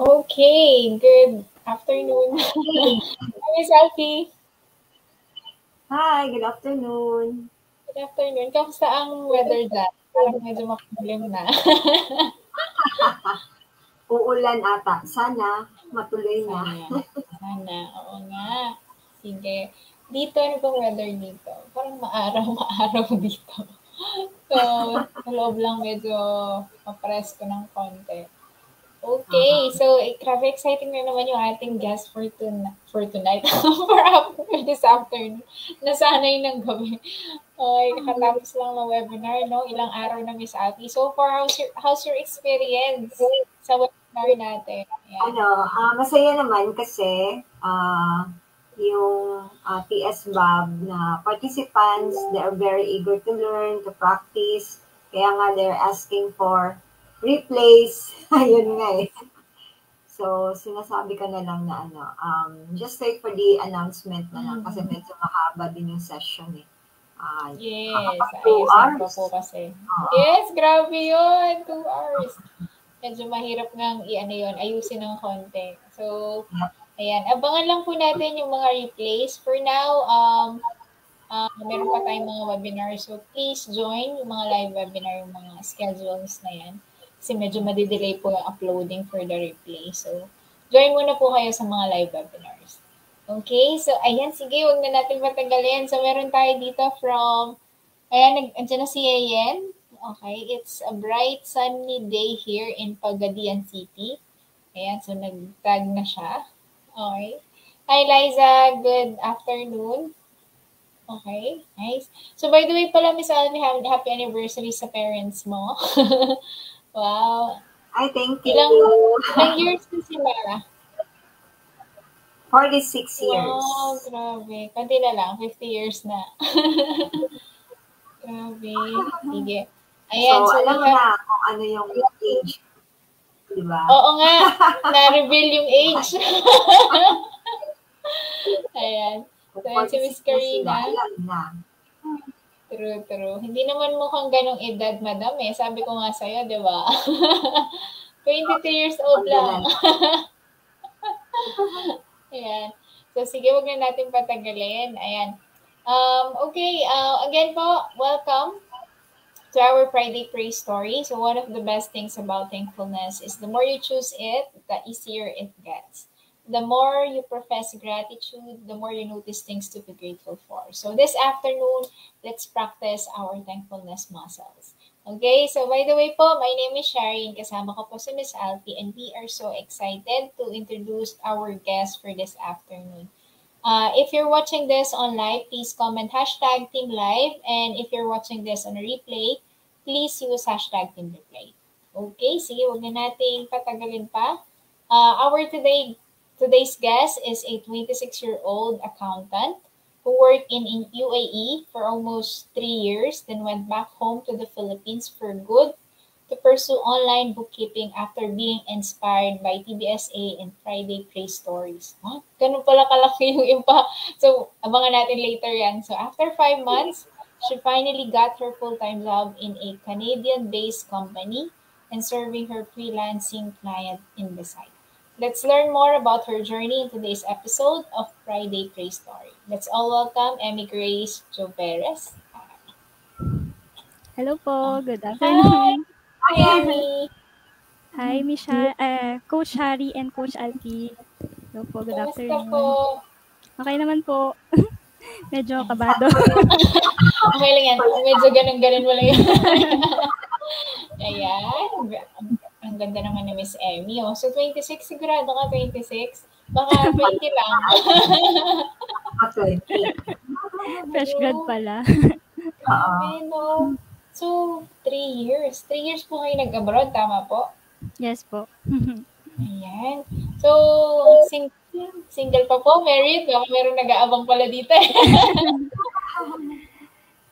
Okay, good afternoon. Miss Alfie. Hi, good afternoon. Good afternoon. Kamusta ang weather dyan? Parang medyo makulim na. Uulan ata. Sana matuloy na. Sana. Oo nga. Sige. Dito, ano bang weather dito? Parang maaraw dito. So, sa loob lang medyo mapresko ng konti. Okay, so grabe exciting na naman yung ating guest for tonight, for this afternoon. Nasanay ng gabi. Okay, kakatapos lang ng webinar, no? Ilang araw na Miss Abby. So far, how's your experience sa webinar natin? Ayan. Masaya naman kasi yung TS Bob na participants, they are very eager to learn, to practice. Kaya nga they're asking for replays. Ayun nga eh. So, sinasabi ka na lang na just wait for the announcement na lang kasi medyo mahaba din yung session eh. Yes, ayusin pa po kasi. Yes, grabe yun. 2 hours. Medyo mahirap ngang ayusin ng konti. So, ayan. Abangan lang po natin yung mga replays. For now, meron pa tayong mga webinar. So, please join yung mga live webinar, yung mga schedules na yan. Kasi medyo madidelay po yung uploading for the replay. So, join muna po kayo sa mga live webinars. Okay, so ayan, sige, huwag na natin patagalin. So, meron tayo dito from, andyan na si Ayen. Okay, it's a bright sunny day here in Pagadian City. Ayan, so nag-tag na siya. Okay. Hi, Liza. Good afternoon. Okay, nice. So, by the way pala, Miss Almi, happy anniversary sa parents mo. Wow. Ay, thank you. Ilang years na sila? 46 years. Wow, grabe. Kanti na lang, 50 years na. Grabe. Sige. Ayan, so alam na kung ano yung age. Diba? Oo nga. Na-reveal yung age. Ayan. So, ayan si Miss Karina. Alam na. True. Hindi naman mukhang ganong edad, madam eh. Sabi ko nga sa'yo, di ba? 22 years old lang. Ayan. So, sige, wag na natin patagalin. Ayan. Okay, again po, welcome to our Friday Praise Story. So, one of the best things about thankfulness is the more you choose it, the easier it gets. The more you profess gratitude, the more you notice things to be grateful for. So, this afternoon, let's practice our thankfulness muscles. Okay, so by the way po, my name is Shari and kasama ko po si Miss Alfie and we are so excited to introduce our guest for this afternoon. If you're watching this on live, please comment hashtag Team Live, and if you're watching this on a replay, please use hashtag Team Replay. Okay, sige, huwag na nating patagalin pa. Our today's guest is a 26-year-old accountant who worked in UAE for almost 3 years, then went back home to the Philippines for good to pursue online bookkeeping after being inspired by TBSA and Friday Praise Stories. Huh? Ganun pala kalaki yung iba. So, abangan natin later yan. So, after 5 months, she finally got her full-time job in a Canadian-based company and serving her freelancing client in the site. Let's learn more about her journey in today's episode of Friday Praise Story. Let's all welcome Emmy Grace Jo Perez. Hello po, good afternoon. Hi, Emmy. Hi, Coach Harry and Coach Alfie. Hello po, good afternoon. Po? Okay naman po. Medyo kabado. Okay lang yan. Medyo ganun mo lang yan. Ayan. Ang ganda naman ni Miss Emmy. Oh. So, 26, sigurado ka 26? Baka 20 lang. 20. Fresh grad pala. Grabe, no? So, 3 years. 3 years po kayo nag-abroad, tama po? Yes po. Ayan. So, single pa po, married? Baka meron nag-aabang pala dito.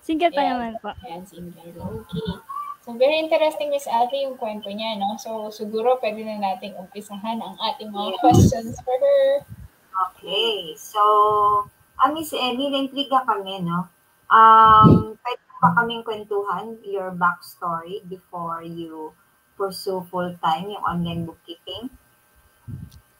Single pa naman po. Ayan, single. Okay. So, very interesting, Miss Alfie, yung kwento niya, no? So, siguro pwede na nating umpisahan ang ating mga questions for her. Okay. So, Miss Emmy, na-intriga kami, no? Pwede pa kaming kwentuhan your backstory before you pursue full-time yung online bookkeeping?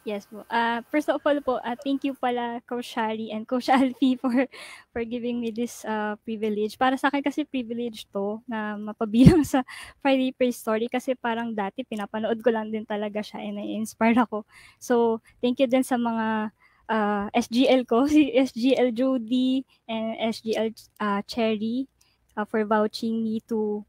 Yes po. First of all po, thank you pala Coach Shari and Coach Alfie for giving me this privilege. Para sa akin kasi privilege to na mapabilang sa Friday Praise Story kasi parang dati pinapanood ko lang din talaga siya and na-inspire ako. So, thank you din sa mga SGL ko, si SGL Jody and SGL Cherry for vouching me to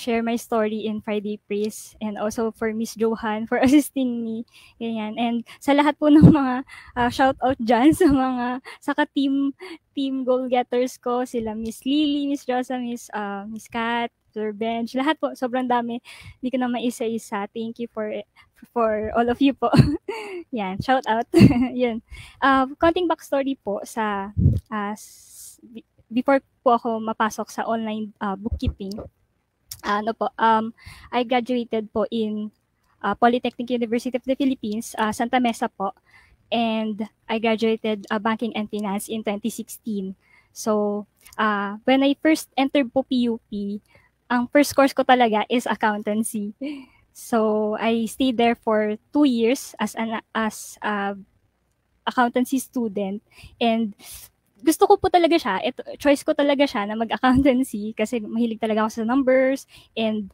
share my story in Friday Praise and also for Miss Johan for assisting me. Ganyan. And sa lahat po ng mga shout out dyan sa mga saka team goal getters ko, sila Miss Lily, Miss Josa, Miss Kat, Sir Bench, lahat po, sobrang dami. Hindi ko na maisa-isa. Thank you for all of you po. Yan, shout out. Yun. Konting backstory po sa before po ako mapasok sa online bookkeeping. I graduated po in Polytechnic University of the Philippines, Santa Mesa po. And I graduated Banking and Finance in 2016. So, when I first entered po PUP, ang first course ko talaga is accountancy. So, I stayed there for 2 years as accountancy student. And gusto ko po talaga siya, choice ko talaga siya na mag-accountancy kasi mahilig talaga ako sa numbers and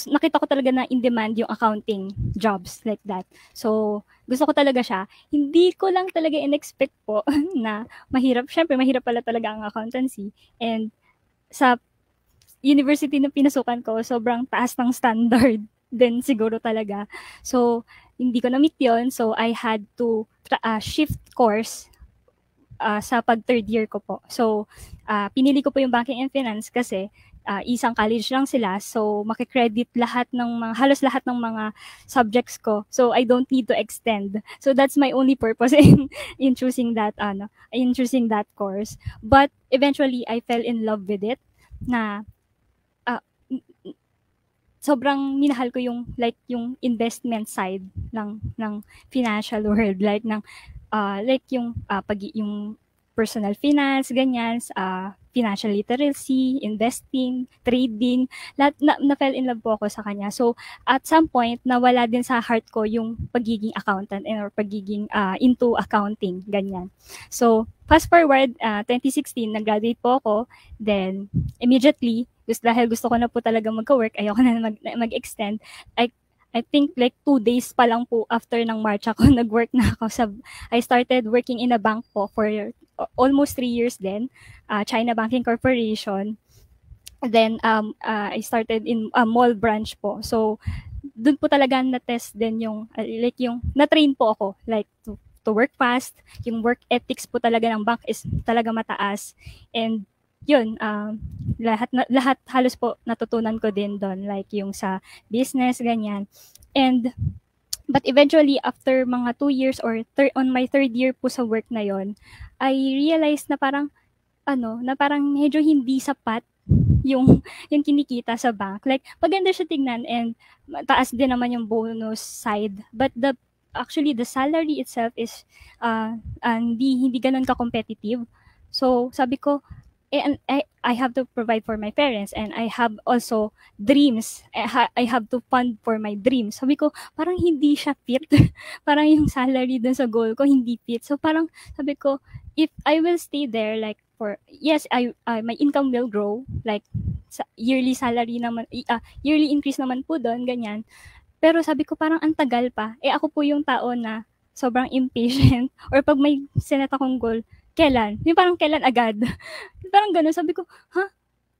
nakita ko talaga na in demand yung accounting jobs like that. So, gusto ko talaga siya. Hindi ko lang talaga in-expect po na mahirap. Syempre, mahirap pala talaga ang accountancy. And sa university na pinasukan ko, sobrang taas ng standard din siguro talaga. So, hindi ko na-meet yun. So, I had to shift course sa pag-third year ko po. So, pinili ko po yung Banking and Finance kasi isang college lang sila. So, makikredit halos lahat ng mga subjects ko. So, I don't need to extend. So, that's my only purpose in choosing that course. But, eventually, I fell in love with it na sobrang minahal ko yung investment side ng financial world, yung personal finance, ganyan, financial literacy, investing, trading, lahat na fell in love po ako sa kanya. So at some point nawala din sa heart ko yung pagiging accountant or pagiging into accounting, ganyan. So fast forward 2016 nag-graduate po ako, then immediately dahil gusto ko na po talaga magka-work, ayoko na mag-extend. I think like 2 days pa lang po after ng March ako, nag-work na ako I started working in a bank po for almost 3 years then, China Banking Corporation. Then, I started in a mall branch po. So, dun po talaga na-test din yung na-train po ako, to work fast. Yung work ethics po talaga ng bank is talaga mataas. And, yun, lahat halos po natutunan ko din doon, like yung sa business, ganyan. But eventually, after mga 2 years or on my 3rd year po sa work na yon, I realized na parang medyo hindi sapat yung kinikita sa bank. Like, maganda siya tignan and taas din naman yung bonus side. But actually, the salary itself is hindi ganun ka-competitive. So, sabi ko, and I have to provide for my parents and I have also dreams. I have to fund for my dreams. Sabi ko, parang hindi siya fit. Parang yung salary dun sa goal ko, hindi fit. So parang sabi ko, if I will stay there yes, my income will grow. Like, yearly salary naman, yearly increase naman po dun, ganyan. Pero sabi ko, parang ang tagal pa. Ako po yung tao na sobrang impatient. Or pag may sinet akong goal, kailan? Yung parang kailan agad. Parang gano'n. Sabi ko,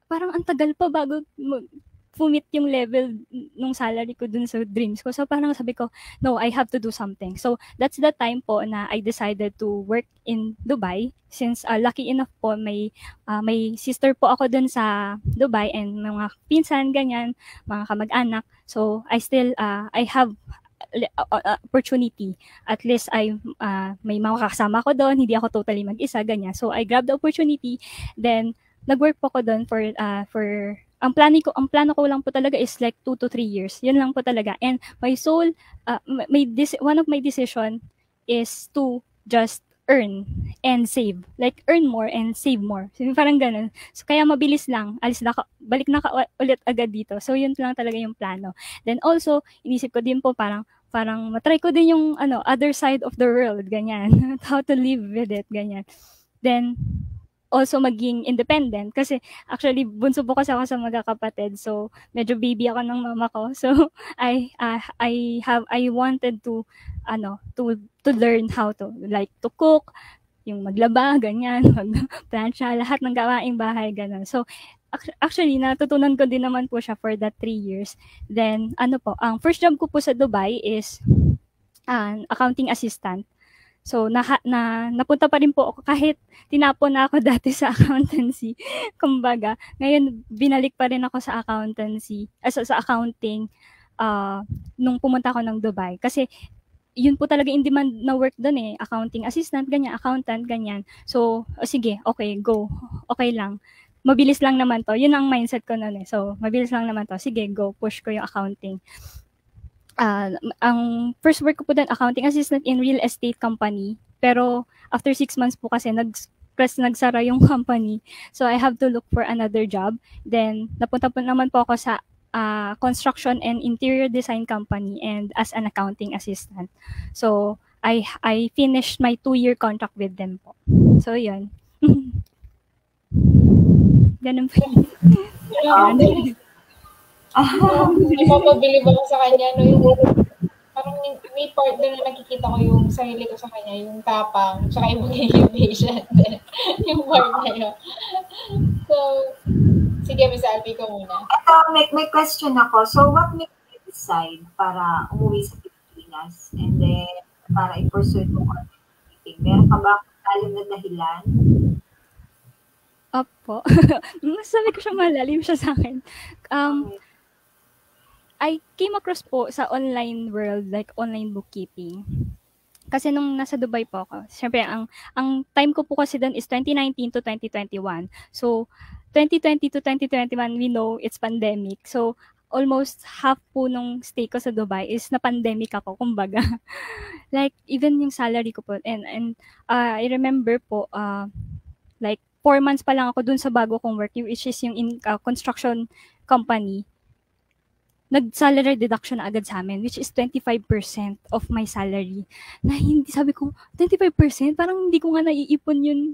parang ang tagal pa bago pumit yung level ng salary ko dun sa dreams ko. So parang sabi ko, no, I have to do something. So that's the time po na I decided to work in Dubai. Since lucky enough po, may sister po ako dun sa Dubai and mga pinsan, ganyan, mga kamag-anak. So I have opportunity. At least may mga kasama ko doon, hindi ako totally mag-isa, ganyan. So I grabbed the opportunity, then nag-work po ko doon for ang plano ko lang po talaga is like 2 to 3 years. Yun lang po talaga. And one of my decision is to just earn and save. Like, earn more and save more. So, parang ganun. So, kaya mabilis lang. Balik na ka ulit agad dito. So, yun lang talaga yung plano. Then also, inisip ko din po parang parang matry ko din yung other side of the world, ganyan. How to live with it, ganyan. Then, also maging independent kasi actually bunso po kasi ako sa magkakapatid, so medyo baby ako ng mama ko. So I wanted to to learn how to like to cook, yung maglaba, ganyan, magplansya, lahat ng gawaing bahay, ganun. So actually natutunan ko din naman po siya for that 3 years. Then ang first job ko po sa Dubai is an accounting assistant. So napunta pa rin po ako kahit tinapon na ako dati sa accountancy. Kumbaga, ngayon binalik pa rin ako sa accountancy, sa accounting nung pumunta ako ng Dubai kasi yun po talaga in demand na work doon eh, accounting assistant, ganyan, accountant, ganyan. So, sige, okay, go. Okay lang. Mabilis lang naman to. Yun ang mindset ko noon eh. So, mabilis lang naman to. Sige, go, push ko yung accounting. Ang first work ko po doon, accounting assistant in real estate company. Pero after 6 months po kasi nagsara yung company. So I have to look for another job. Then napunta po naman po ako sa construction and interior design company and as an accounting assistant. So I finished my 2-year contract with them po. So yun. Ganun po. Napapabilib ako sa kanya, no, yung parang may part doon na nakikita ko yung sarili ko sa kanya, yung tapang, tsaka yung magiging patient din. Yung part na yun. So, sige, Miss Alfie ko muna. May question ako. So, what made you decide para umuwi sa Pilipinas and then para i-pursue mo content? Meron ka ba alam na dahilan? Opo. Masabi ko siya, malalim siya sa akin. I came across po sa online world, like online bookkeeping. Kasi nung nasa Dubai po ako, syempre ang time ko po kasi doon is 2019 to 2021. So, 2020 to 2021, we know it's pandemic. So, almost half po nung stay ko sa Dubai is na pandemic ako, kumbaga. Like, even yung salary ko po. And I remember po, like, 4 months pa lang ako dun sa bago kong work, which is yung construction company. Nag-salary deduction na agad sa amin, which is 25% of my salary. Na hindi, sabi ko, 25%? Parang hindi ko nga naiipon yun.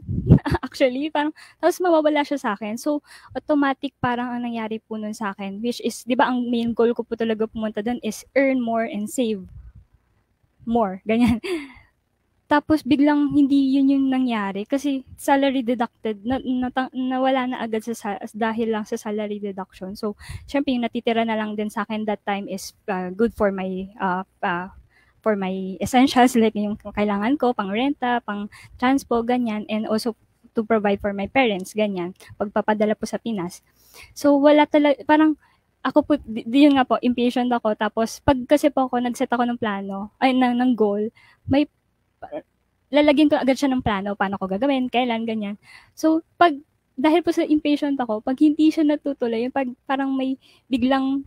Actually, parang, tapos mawawala siya sa akin. So, automatic parang ang nangyari po nun sa akin, which is, di ba ang main goal ko po talaga pumunta dun is earn more and save more. Ganyan. Tapos biglang hindi yun yung nangyari kasi salary deducted, nawala na agad dahil lang sa salary deduction. So, syempre yung natitira na lang din sa akin that time is good for my essentials, like yung kailangan ko, pang renta, pang transpo, ganyan, and also to provide for my parents, ganyan, pagpapadala po sa Pinas. So, wala talaga, parang ako po, yun nga po, impatient ako. Tapos, pag kasi po ako, nag-set ako ng plano, ng goal, may lalagyan ko agad siya ng plano, paano ko gagawin, kailan, ganyan. So, dahil po sa impatient ako, pag hindi siya natutuloy, pag parang may biglang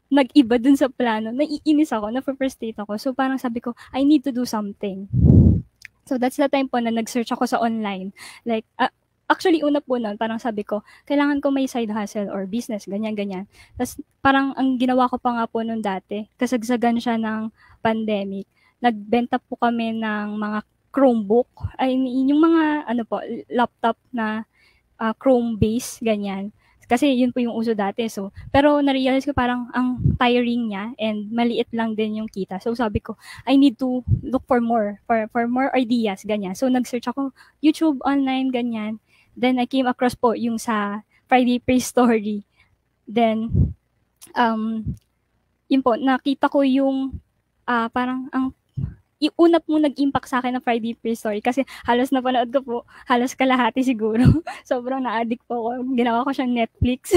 nag-iba dun sa plano, naiinis ako, na-frustrate ako. So, parang sabi ko, I need to do something. So, that's the time po na nag-search ako sa online. Like, actually, una po nun, parang sabi ko, kailangan ko may side hustle or business, ganyan. Tapos, parang ang ginawa ko pa nga po nun dati, kasagsagan siya ng pandemic. Nagbenta po kami ng mga Chromebook, yung mga laptop na Chrome base, ganyan. Kasi yun po yung uso dati. So, pero na-realize ko parang ang tiring niya and maliit lang din yung kita. So, sabi ko, I need to look for more, for more ideas, ganyan. So, nag-search ako, YouTube, online, ganyan. Then, I came across po yung sa Friday Pre-Story. Then, yun po, nakita ko yung parang ang una po nag-impact sa akin ng Friday Pre-Story kasi halos napanood ko po, halos kalahati siguro. Sobrang na-addict po ako. Ginawa ko siyang Netflix.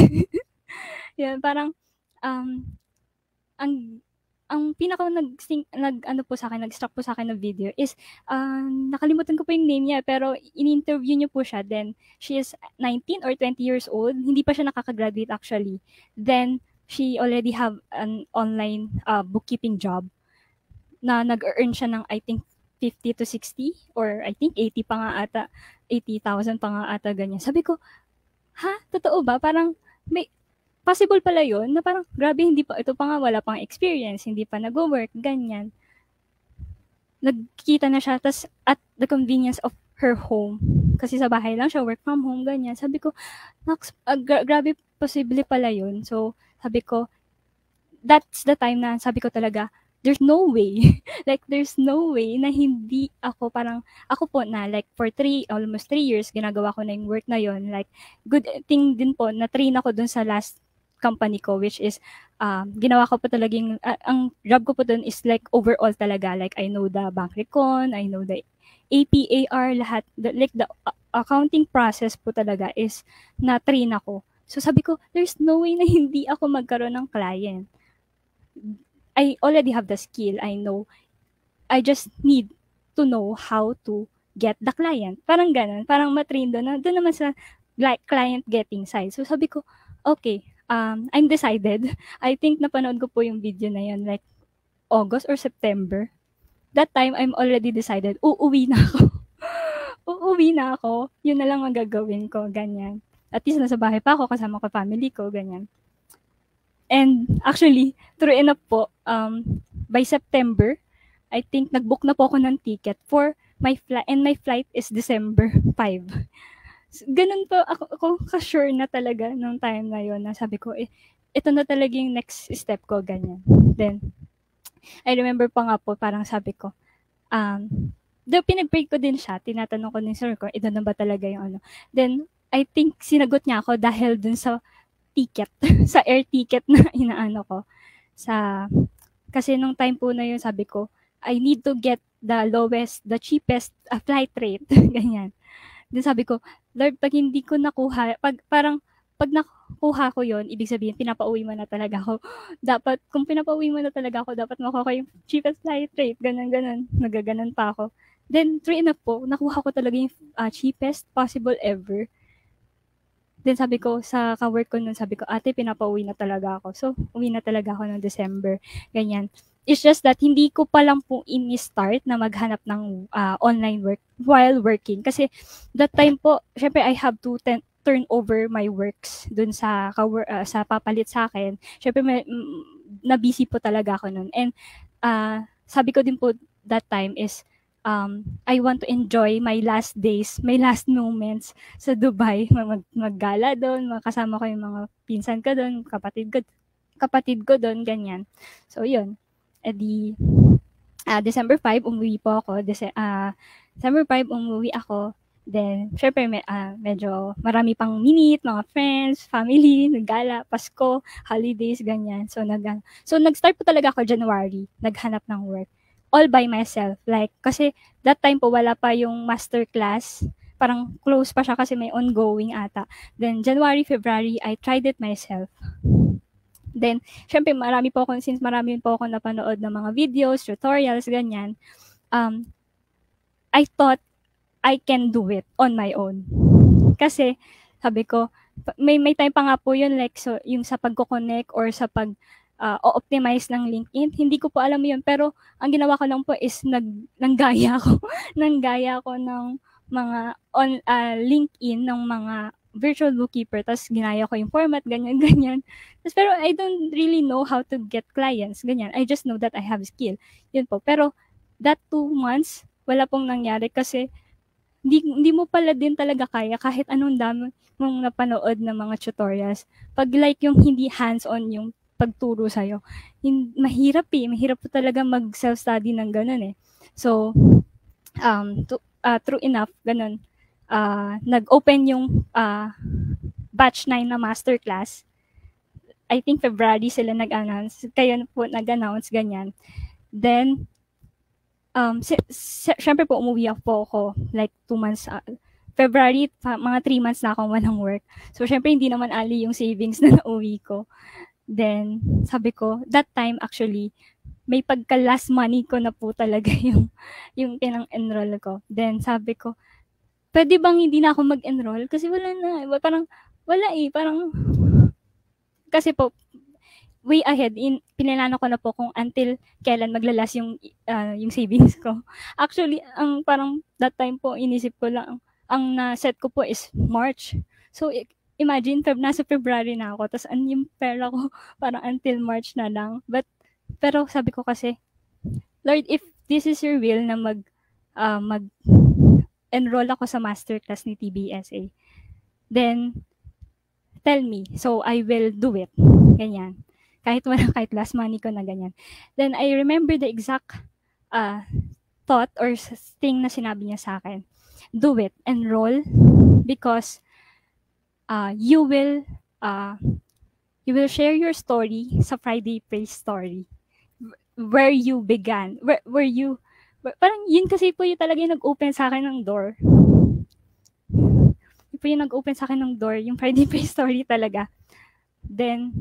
Yan, parang ang pinaka po sa akin, nag-struck po sa akin ng video is nakalimutan ko po yung name niya pero in-interview niyo po siya. Then she is 19 or 20 years old. Hindi pa siya nakaka-graduate actually. Then she already have an online bookkeeping job na nag-earn siya ng I think 50 to 60 or I think 80 pa nga ata, 80,000 pa nga ata, ganyan. Sabi ko, ha? Totoo ba? Parang possible pala yun, na parang, grabe, ito pa nga, wala pang experience, hindi pa nag-work, ganyan. Nagkita na siya, tas at the convenience of her home. Kasi sa bahay lang siya, work from home, ganyan. Sabi ko, grabe, posible pala yun. So, sabi ko, that's the time na sabi ko talaga, there's no way, like, there's no way na hindi ako parang, ako po na, like, for almost 3 years, ginagawa ko na yung work na yon. Like, good thing din po, na-train ako dun sa last company ko, which is, ginawa ko pa talagang, ang job ko po dun is like, overall talaga, like, I know the bank recon, I know the APAR, lahat, like, the accounting process po talaga is, na-train ako. So, sabi ko, there's no way na hindi ako magkaroon ng client. I already have the skill. I know. I just need to know how to get the client. Parang ganun. Parang matrain doon naman sa like, client getting side. So sabi ko, okay, I'm decided. I think napanood ko po yung video na yun, like August or September. That time, I'm already decided, uuwi na ako. Uuwi na ako. Yun na lang ang gagawin ko, ganyan. At least nasa bahay pa ako, kasama ko family ko, ganyan. And actually, true enough po, by September, I think nag-book na po ako ng ticket for my flight, and my flight is December 5. So, ganun po ako ka-sure na talaga nung time na yon, na sabi ko, ito na talaga yung next step ko, ganyan. Then, I remember pa nga po, parang sabi ko, pinag-pray ko din siya, tinatanong ko din sir ko, ito na ba talaga yung ano. Then, I think sinagot niya ako dahil dun sa ticket, sa air ticket na inaano ko. Kasi nung time po na yun, sabi ko, I need to get the cheapest flight rate. Ganyan. Then sabi ko, Lord, pag hindi ko nakuha, pag nakuha ko yon, ibig sabihin, pinapauwi mo na talaga ako. Kung pinapauwi mo na talaga ako, dapat makuha ko yung cheapest flight rate. Ganun. Nagaganon pa ako. Then, true enough po, nakuha ko talaga yung cheapest possible ever. Then sabi ko, sa ka-work ko nun, sabi ko, ate, pinapauwi na talaga ako. So, uwi na talaga ako noong December. Ganyan. It's just that, hindi ko pa lang po ini-start na maghanap ng online work while working. Kasi, that time po, syempre, I have to turn over my works dun sa papalit sa akin. Syempre, na-busy po talaga ako nun. And, sabi ko din po that time is, I want to enjoy my last days, my last moments sa Dubai. Maggala doon, makasama ko yung mga pinsan ko doon, kapatid ko doon, ganyan. So, yun. December 5, umuwi po ako. December 5, umuwi ako. Then, syempre, medyo marami pang minute, mga friends, family, naggala, Pasko, holidays, ganyan. So, nag-start po talaga ako January, naghanap ng work. All by myself. Like, kasi that time po wala pa yung master class. Parang close pa siya kasi may ongoing ata. Then, January, February, I tried it myself. Then, syempre, marami po ako napanood ng mga videos, tutorials, ganyan. I thought I can do it on my own. Kasi, sabi ko, may time pa nga po yun, like, so, yung sa pagko-connect or sa o-optimize ng LinkedIn. Hindi ko po alam yun. Pero, ang ginawa ko lang po is nanggaya ko. Nanggaya ko ng mga LinkedIn, ng mga virtual bookkeeper. Tapos, ginaya ko yung format, ganyan. Pero, I don't really know how to get clients. Ganyan. I just know that I have skill. Yun po. Pero, that 2 months, wala pong nangyari kasi hindi mo pala din talaga kaya kahit anong dami mong napanood ng mga tutorials. Pag like yung hindi hands-on yung pagturo sa'yo. Mahirap po talaga mag-self-study ng ganun eh. So, true enough, ganun. Nag-open yung batch 9 na masterclass. I think February sila nag-announce. Kaya po nag-announce, ganyan. Then, syempre po umuwi po ako like 2 months. February, mga 3 months na akong walang work. So, syempre hindi naman ali yung savings na nauwi ko. Then, sabi ko, that time actually, may pagka-last money ko na po talaga yung pinang-enroll ko. Then, sabi ko, pwede bang hindi na ako mag-enroll? Kasi wala na. Parang, wala parang, kasi po, way ahead, pinilano ko na po kung until kailan maglalas yung savings ko. Actually, parang that time po, inisip ko lang, ang na-set ko po is March. So, imagine, nasa February na ako, tapos yung pera ko, parang until March na lang. Pero sabi ko kasi, Lord, if this is your will na mag-enroll ako sa masterclass ni TBSA, then, tell me. So, I will do it. Ganyan. Kahit last money ko na ganyan. Then, I remember the exact thought or thing na sinabi niya sa akin. Do it. Enroll because you will share your story sa Friday Praise Story. Where you began. Parang yun kasi po yung talaga yung nag-open sa akin ng door. Yun po yung nag-open sa akin ng door, yung Friday Praise Story talaga. Then,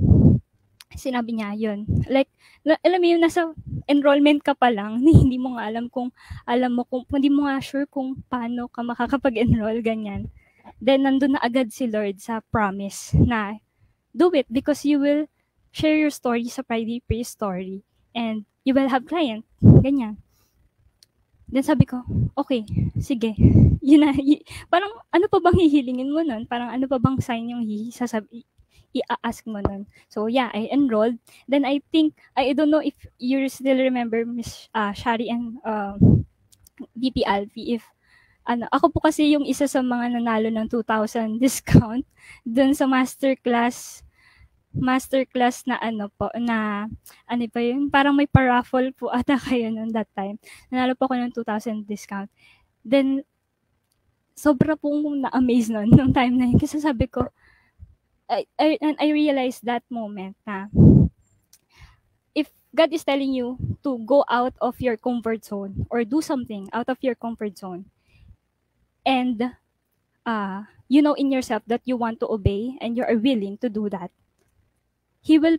sinabi niya yun. Like, alam mo yun, nasa enrollment ka pa lang, hindi mo nga hindi mo nga sure kung paano ka makakapag-enroll, ganyan. Then, nandun na agad si Lord sa promise na, do it because you will share your story sa Friday Praise Story and you will have client. Ganyan. Then sabi ko, okay, sige. Yun na, parang ano pa bang hihilingin mo nun? Parang ano pa bang sign yung i-ask mo nun? So yeah, I enrolled. Then I think, I don't know if you still remember Miss Shari and VP Alfie, if ako po kasi yung isa sa mga nanalo ng 2,000 discount dun sa masterclass na ano pa yun, parang may paraffle po ata kayo noon that time. Nanalo po ako ng 2,000 discount. Then, sobra pong na-amaze nun, nung time na yun. Kasi sabi ko, I realized that moment na, if God is telling you to go out of your comfort zone or do something out of your comfort zone, and you know in yourself that you want to obey and you are willing to do that, He will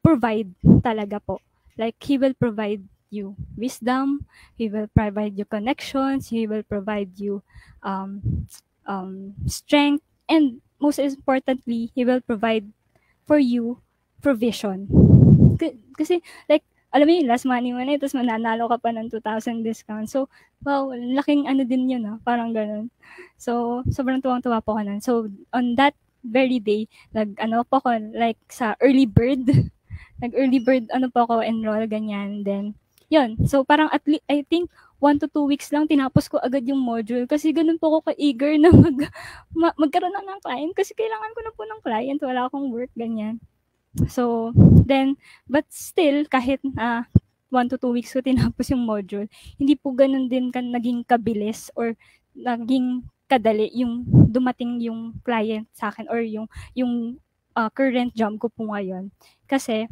provide talaga po. Like, He will provide you wisdom, He will provide you connections, He will provide you strength, and most importantly, He will provide for you provision. Kasi, like, alam mo yun, last money mo na, tapos mananalo ka pa ng 2,000 discount. So, wow, laking ano din yun, parang ganun. So, sobrang tuwang-tuwa po ko nun. So, on that very day, po ako, like, sa early bird. Nag-early bird, po ako, enroll, ganyan. Then, yun. So, parang at least, I think, 1 to 2 weeks lang, tinapos ko agad yung module. Kasi ganun po ako ka-eager na magkaroon ng client. Kasi kailangan ko na po ng client. Wala akong work, ganyan. So, then, but still, kahit 1 to 2 weeks ko tinapos yung module, hindi po ganun din naging kabilis or naging kadali yung dumating yung client sa akin or yung current job ko po ngayon. Kasi,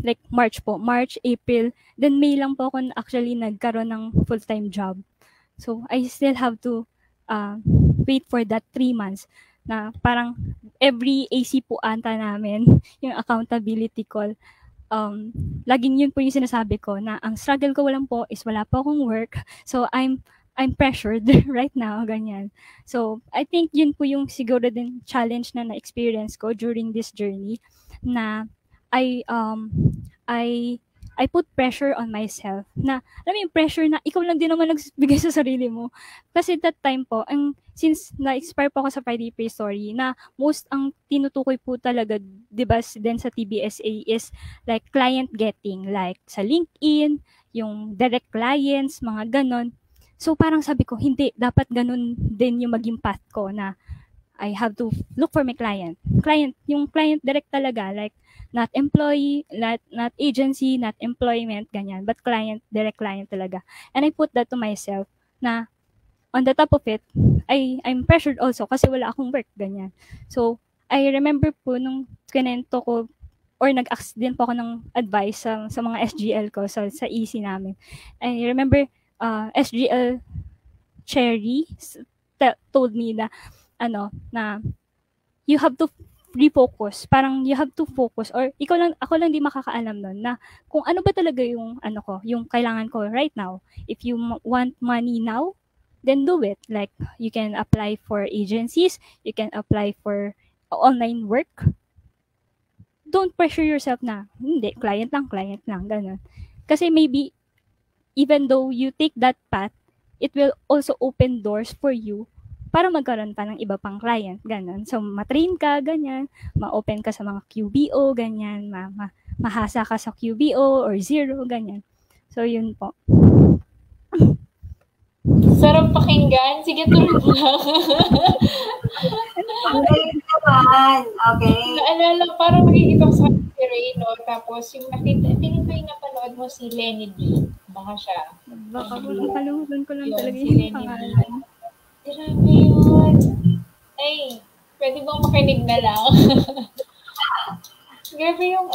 like March, April, then May lang po ako actually nagkaroon ng full-time job. So, I still have to wait for that 3 months na parang every AC po ata namin, yung accountability call, laging yun po yung sinasabi ko na ang struggle ko lang po is wala po akong work. So, I'm pressured right now, ganyan. So, I think yun po yung siguro din challenge na na-experience ko during this journey na I put pressure on myself na, alam mo yung pressure na ikaw lang din naman nagbigay sa sarili mo. Kasi that time po, since na-expire po ako sa Friday Praise Story, na most ang tinutukoy po talaga, diba, din sa TBSA is like client getting, like sa LinkedIn, yung direct clients, mga ganon. So parang sabi ko, hindi, dapat ganon din yung maging path ko na I have to look for my client. Yung client direct talaga, like not employee, not agency, not employment, ganyan, but direct client talaga. And I put that to myself na on the top of it, I'm pressured also kasi wala akong work, ganyan. So, I remember po nung kinento ko or nag-ask din po ako ng advice sa mga SGL ko sa EC namin. I remember SGL Cherry told me na na you have to refocus. Parang you have to focus or ako lang di makakaalam nun na kung ano ba talaga yung yung kailangan ko right now. If you want money now, then do it. Like you can apply for agencies, you can apply for online work. Don't pressure yourself na hindi, client lang, ganun. Kasi maybe even though you take that path, it will also open doors for you para magkaroon pa ng iba pang client, gano'n. So, ma-train ka, ganyan, ma-open ka sa mga QBO, ganyan, mahasa ka sa QBO or zero, ganyan. So, yun po. Sarap pakinggan. Sige, tuloy mo lang. Ang galing naman. Okay. Naalala, parang nakikita ko sa si Ray, no? Tapos yung tingin ko yung napanood mo si Lenny D. Baka siya. Baka po, nakalimutan ko lang Yun, talaga si yung Lenny D. pangalan. Grabe yun. Ay, pwede bang makinig na lang? Grabe yung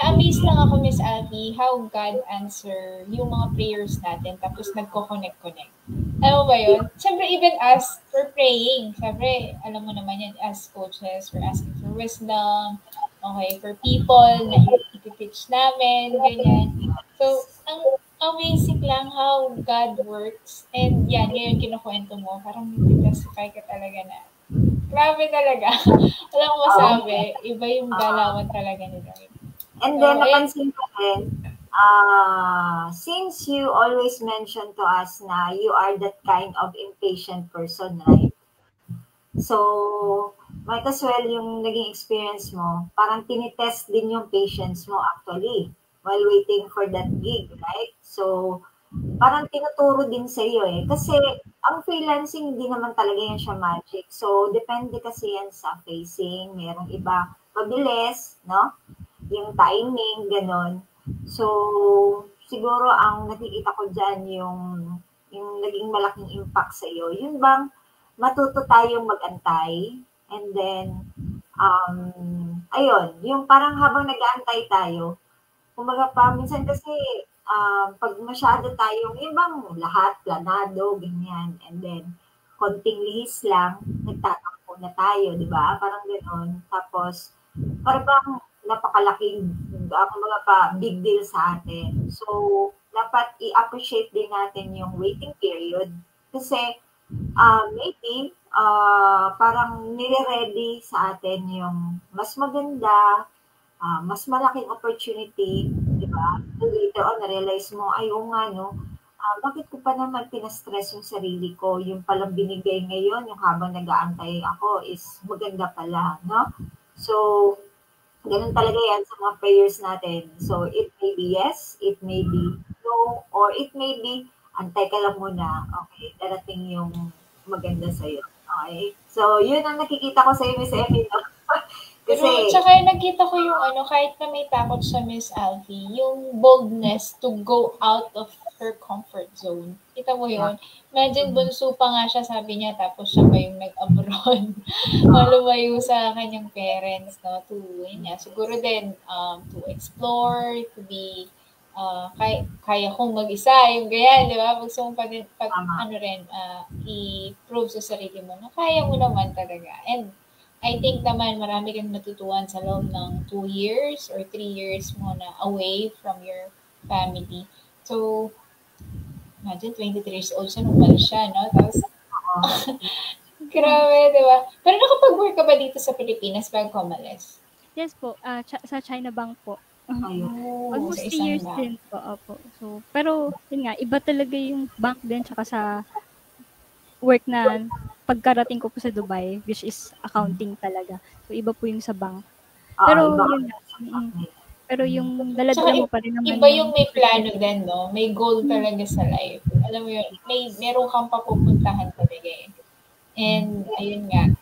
na-amaze lang ako, Miss Alfie, how God answer yung mga prayers natin tapos nagko-connect-connect. Alam mo ba yun? Siyempre, even us, we're praying. Siyempre, alam mo naman yan, as coaches, we're asking for wisdom, okay, for people na i-teach namin, ganyan. So, ang amazing lang how God works. And yan, ngayon kinukwento mo, parang testify ka talaga na grabe talaga. Walang masabi. Iba yung galawan talaga ni Lord. And then, napansin ko din, since you always mention to us na you are that kind of impatient person, right? So, might as well yung naging experience mo, parang tinitest din yung patience mo actually while waiting for that gig, right? So, parang tinuturo din sa iyo eh. Kasi ang freelancing, hindi naman talaga yan siya magic. So, depende kasi yan sa facing. Merong iba mabilis, no? Yung timing, ganon. So, siguro ang nakikita ko dyan yung naging malaking impact sa iyo. Yun bang matuto tayong mag-antay and then, ayun, yung parang habang nag-aantay tayo, kumbaga pa, minsan kasi pag masyado tayong ibang lahat, planado, ganyan, and then, konting lihis lang, nagtatampo na tayo, di ba? Parang gano'n. Tapos, parang napakalaking, kumbaga pa, big deal sa atin. So, dapat i-appreciate din natin yung waiting period. Kasi, maybe, parang nire-ready sa atin yung mas maganda, mas malaking opportunity, di ba? So later on, na-realize mo, ay, oo nga, no? Bakit ko pa naman pinastress yung sarili ko? Yung palang binigay ngayon, yung habang nag-aantay ako is maganda pala, no? So, ganun talaga yan sa mga prayers natin. So, it may be yes, it may be no, or it may be, antay ka lang muna, okay, darating yung maganda sa'yo. Okay? So, yun ang nakikita ko sa'yo, Miss Emmy, no? Pero Kasi, tsaka nakita ko yung kahit na may takot siya, Miss Alfie, yung boldness to go out of her comfort zone. Kita mo yun? Imagine, bunso pa nga siya, sabi niya, tapos siya pa yung nag-abroad. Malumayo sa kanyang parents, no? To, yun niya, siguro din, to explore, to be, kaya kong mag-isa, yung ganyan, di ba? Gusto mong i-prove sa sarili mo na kaya mo naman talaga. And, I think naman marami kang natutuhan sa loob ng 2 years or 3 years mo na away from your family. So, imagine 23 years old siya nung umalis siya, no? Tapos, grabe, di ba? Pero nakapag-work ka ba dito sa Pilipinas bago ka umalis? Yes po, sa China Bank po. ayun. Almost sa 3 isang years bank. din po, opo. So, pero yun nga, iba talaga yung bank din tsaka sa work na pagkarating ko po sa Dubai, which is accounting talaga. So, iba po yung sa bank. Pero Iba yun nga, pero yung Tsaka dala-dala mo pa rin naman iba yung may plano din, no? May goal talaga sa life. Alam mo yun, meron kang papupuntahan talaga eh. And, ayun nga,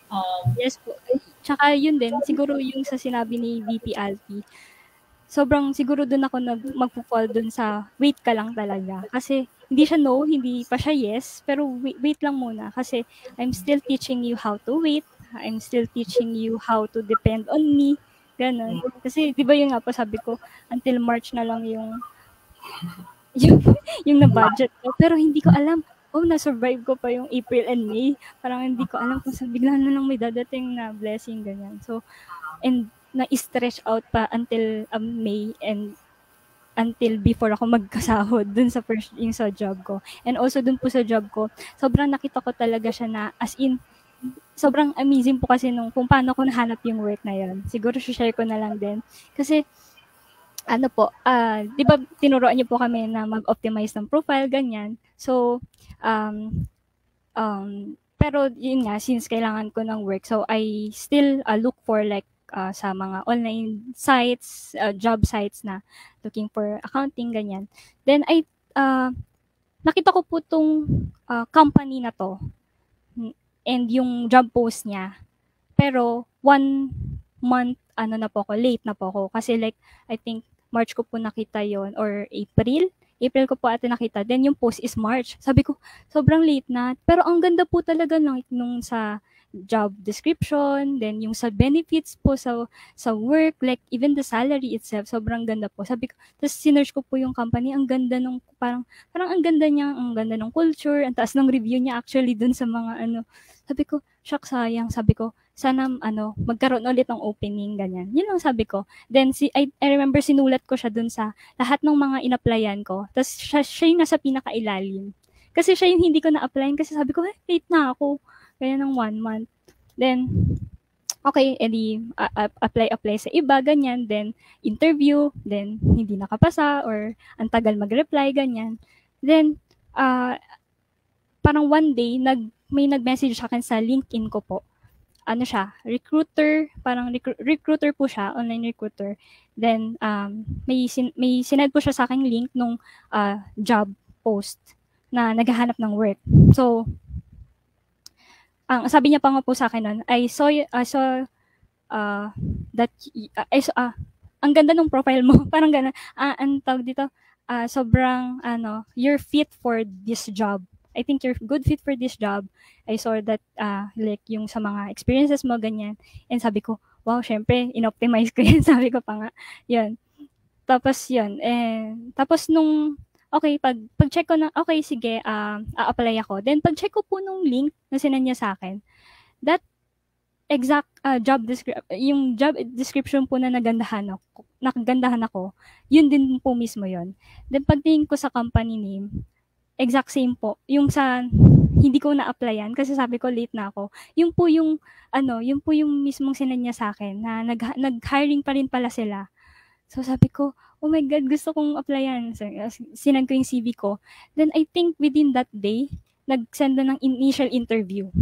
yes po. Tsaka yun din, siguro yung sa sinabi ni VP Alfie, sobrang siguro dun ako magpo-fall dun sa wait ka lang talaga. Kasi hindi siya no, hindi pa siya yes, pero wait lang muna. Kasi I'm still teaching you how to wait. I'm still teaching you how to depend on me. Ganon. Kasi di ba yung nga pa sabi ko, until March na lang yung, yung na-budget ko. Pero hindi ko alam, na-survive ko pa yung April and May. Parang hindi ko alam kung bigla na lang may dadating na blessing, ganyan. So, and na-stretch out pa until May and until before ako magkasahod dun sa first yung sa job ko. And also dun po sa job ko, sobrang nakita ko talaga siya na as in sobrang amazing po kasi nung kung paano ko nahanap yung work na yun. Siguro share ko na lang din. Kasi ano po, 'di ba tinuruan niyo po kami na mag-optimize ng profile ganyan. So pero yun nga, since kailangan ko ng work, so I still look for like sa mga online sites, job sites na looking for accounting, ganyan. Then nakita ko po tong company na to and yung job post niya. Pero 1 month na po ako, late na po ako. Kasi like, I think March ko po nakita yon or April. April ko po ate nakita. Then yung post is March. Sabi ko, sobrang late na. Pero ang ganda po talaga nung sa job description, then yung sa benefits po sa work, like even the salary itself, sobrang ganda po. Sabi ko, tapos sinearch ko po yung company, ang ganda nung, parang ang ganda niya, ang ganda ng culture, ang taas ng review niya actually dun sa mga Sabi ko, shock sayang. Sabi ko, sana magkaroon ulit ng opening, ganyan. Yun lang sabi ko. Then I remember sinulat ko siya dun sa lahat ng mga in-applyan ko. Tapos siya yung nasa pinakailalim. Kasi siya yung hindi ko na-applyan kasi sabi ko, late na ako. Kaya ng 1 month. Then, okay, edi apply sa iba, ganyan. Then, interview. Then, hindi nakapasa or ang tagal mag-reply, ganyan. Then, parang one day, may nag-message sa akin sa LinkedIn ko po. Ano siya, recruiter, parang recruiter po siya, online recruiter. Then, may sinend po siya sa akin link nung job post na naghahanap ng work. So, ang sabi niya pa nga po sa akin nun, I saw that, ang ganda ng profile mo, parang gano'n, ang tawag dito, sobrang, you're fit for this job. I think you're good fit for this job. I saw that, like, yung sa mga experiences mo, ganyan. And sabi ko, wow, syempre, in-optimize ko yan. Sabi ko pa nga, yun. Tapos, yun. Tapos, okay, pag-check ko na, okay, sige, a-apply ako. Then, pag-check ko po nung link na sinend niya sa akin, that exact yung job description po na nakagandahan ako, yun din po mismo yun. Then, pagtingin ko sa company name, exact same po. Yung sa hindi ko na-applyan kasi sabi ko late na ako. Yun po yung mismong sinend niya sa akin na nag-hiring pa rin pala sila. So sabi ko, oh my God, gusto kong applyan. So, sinend ko yung CV ko. Then I think within that day, nag-send na ng initial interview.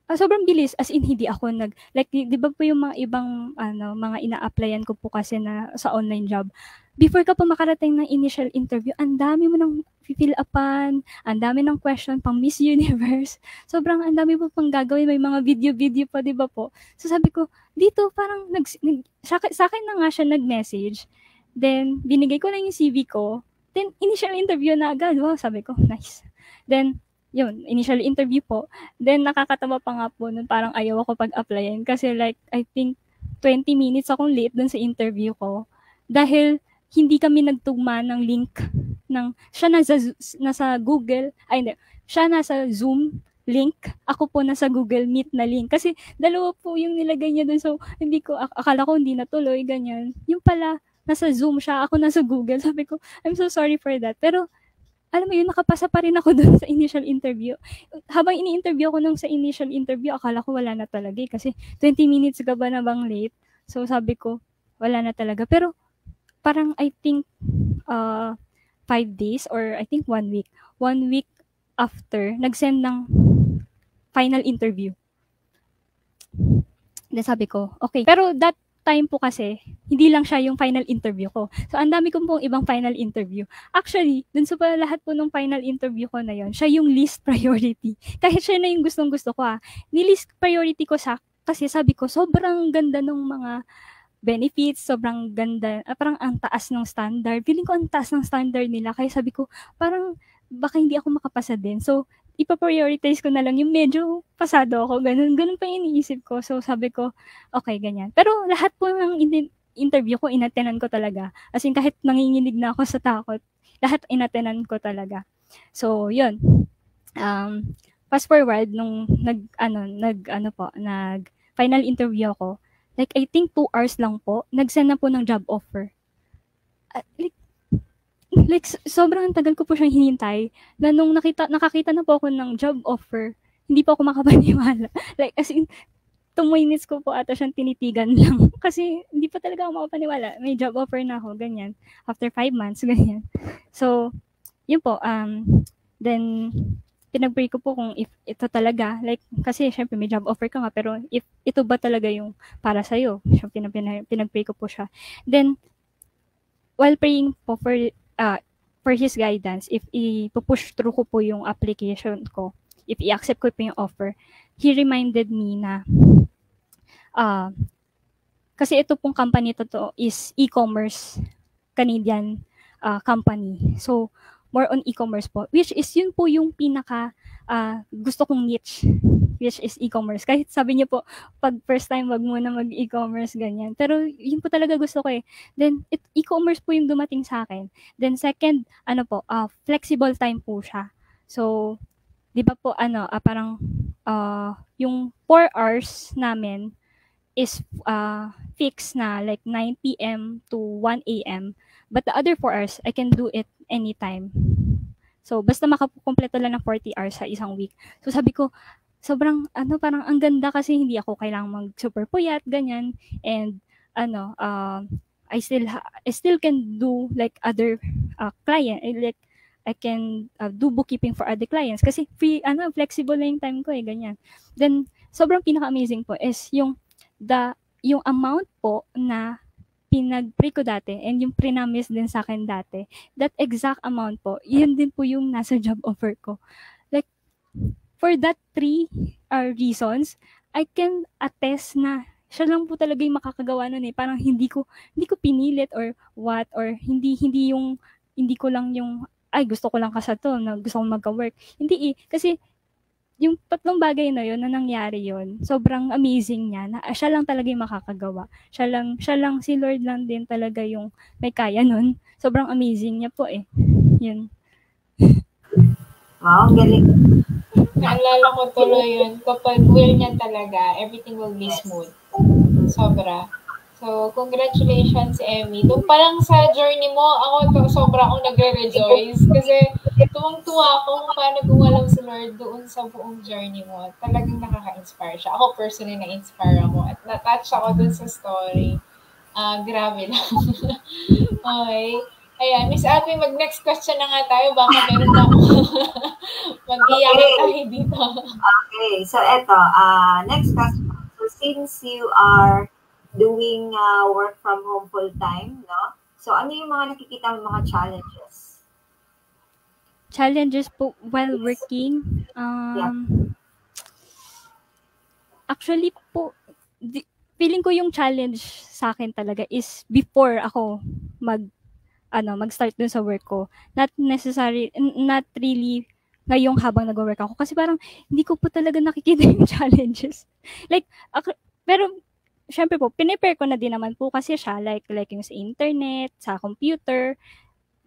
Sobrang bilis, as in hindi ako like, di ba po yung mga ibang, mga ina-applyan ko po kasi na sa online job, before ka pa makarating ng initial interview, ang dami mo nang fill upan, ang dami ng question pang Miss Universe, sobrang ang dami po pang gagawin, may mga video pa, di ba po? So sabi ko, dito parang, sa akin na nga siya nag-message, then binigay ko lang yung CV ko, then initial interview na agad, wow, sabi ko, nice. Then, yun, initial interview po. Then, nakakatawa pa nga po nun, parang ayaw ako pag-applyin kasi like, I think, 20 minutes akong late dun sa interview ko. Dahil, hindi kami nagtugma ng link siya nasa Google, siya nasa Zoom link, ako po nasa Google Meet na link. Kasi, dalawa po yung nilagay niya dun. So, akala ko hindi natuloy, ganyan. Yung pala, nasa Zoom siya, ako nasa Google. Sabi ko, I'm so sorry for that. Pero, alam mo yun, nakapasa pa rin ako dun sa initial interview. Habang ini-interview ko sa initial interview, akala ko wala na talaga kasi 20 minutes ka ba na bang late? So sabi ko, wala na talaga. Pero parang I think 5 days or I think 1 week. 1 week after, nag-send ng final interview. Then sabi ko, okay. Pero that time po kasi, hindi lang siya yung final interview ko. So, ang dami kong pong ibang final interview. Actually, dun sa lahat po ng final interview ko na yon, siya yung least priority. Kahit siya na yung gustong-gusto ko ni-least priority ko siya kasi sabi ko, sobrang ganda ng mga benefits, sobrang ganda, parang ang taas ng standard. Feeling ko ang taas ng standard nila. Kaya sabi ko, parang baka hindi ako makapasa din. So, ipa-prioritize ko na lang yung medyo pasado ako. Ganun pa yung iniisip ko. So, sabi ko, okay, ganyan. Pero lahat po ng interview ko, inatenan ko talaga. As in, kahit nanginginig na ako sa takot, lahat inatenan ko talaga. So, yun. Fast forward, nung final interview ako, like, I think 2 hours lang po, nag-send na po ng job offer. Like, sobrang tagal ko po siyang hinintay na nung nakakita na po ako ng job offer, hindi po ako makapaniwala. Like, as in, 2 minutes ko po ata siyang tinitigan lang. Kasi, hindi pa talaga ako makapaniwala. May job offer na ako, ganyan. After 5 months, ganyan. So, yun po. Then, pinag-pray ko po kung if ito talaga, like, kasi syempre may job offer ka nga, pero if ito ba talaga yung para sa'yo, syempre pinag-pray ko po siya. Then, while praying po for his guidance, if i-push through ko po yung application ko, if i-accept ko po yung offer, he reminded me na, kasi ito pong company to is e-commerce, Canadian company. So, more on e-commerce po, which is yun po yung pinaka gusto kong niche, which is e-commerce. Kahit sabi niyo po, pag first time, wag muna mag-e-commerce, ganyan. Pero yun po talaga gusto ko eh. Then, e-commerce po yung dumating sa akin. Then, second, flexible time po siya. So, di ba po, parang yung 4 hours namin is fixed na like 9 p.m. to 1 a.m. But the other 4 hours, I can do it anytime. So, basta makakumpleto lang ng 40 hours sa isang week. So, sabi ko, sobrang, parang ang ganda kasi hindi ako kailangang mag-super puyat, ganyan. And, I still can do like other client, like, I can do bookkeeping for other clients kasi flexible na yung time ko eh, ganyan. Then, sobrang pinaka-amazing po is yung amount po na pinag-pray ko dati and yung prinamis din sa akin dati, that exact amount po, yun din po yung nasa job offer ko. Like, for that 3 reasons, I can attest na siya lang po talaga yung makakagawa nun eh. Parang hindi ko pinilit or what, or hindi ko lang yung, gusto ko lang kasi to, na gusto kong magka-work. Hindi eh. Kasi, yung 3 bagay na yun, na nangyari yun, sobrang amazing niya, na siya lang talaga yung makakagawa. Siya lang, si Lord lang din talaga yung may kaya nun. Sobrang amazing niya po eh. Yun. Wow, galing. Naalala ko tuloy yun. Kapag will niya talaga, everything will be smooth. Sobra. So, congratulations, Emmy. Doon parang sa journey mo, sobra akong nagre-rejoice. Kasi tuwang-tuwa ako kung paano gumalaw si Lord doon sa buong journey mo. Talagang nakaka-inspire siya. Ako personally na-inspire ako at na-touch ako doon sa story. Grabe lang. Okay. Ayan, Miss Ate, mag-next question na nga tayo. Baka meron na ako mag-iyakin tayo dito. Okay, so eto, next question. So since you are doing work from home full-time, no? So ano yung mga nakikita mo mga challenges? Challenges po while working? Actually po, feeling ko yung challenge sa akin talaga is before ako mag-start dun sa work ko. Not really ngayong habang nag-work ako. Kasi parang hindi ko po talaga nakikita yung challenges. Like, pero syempre po, pinipare ko na din naman po kasi siya, like yung sa internet, sa computer.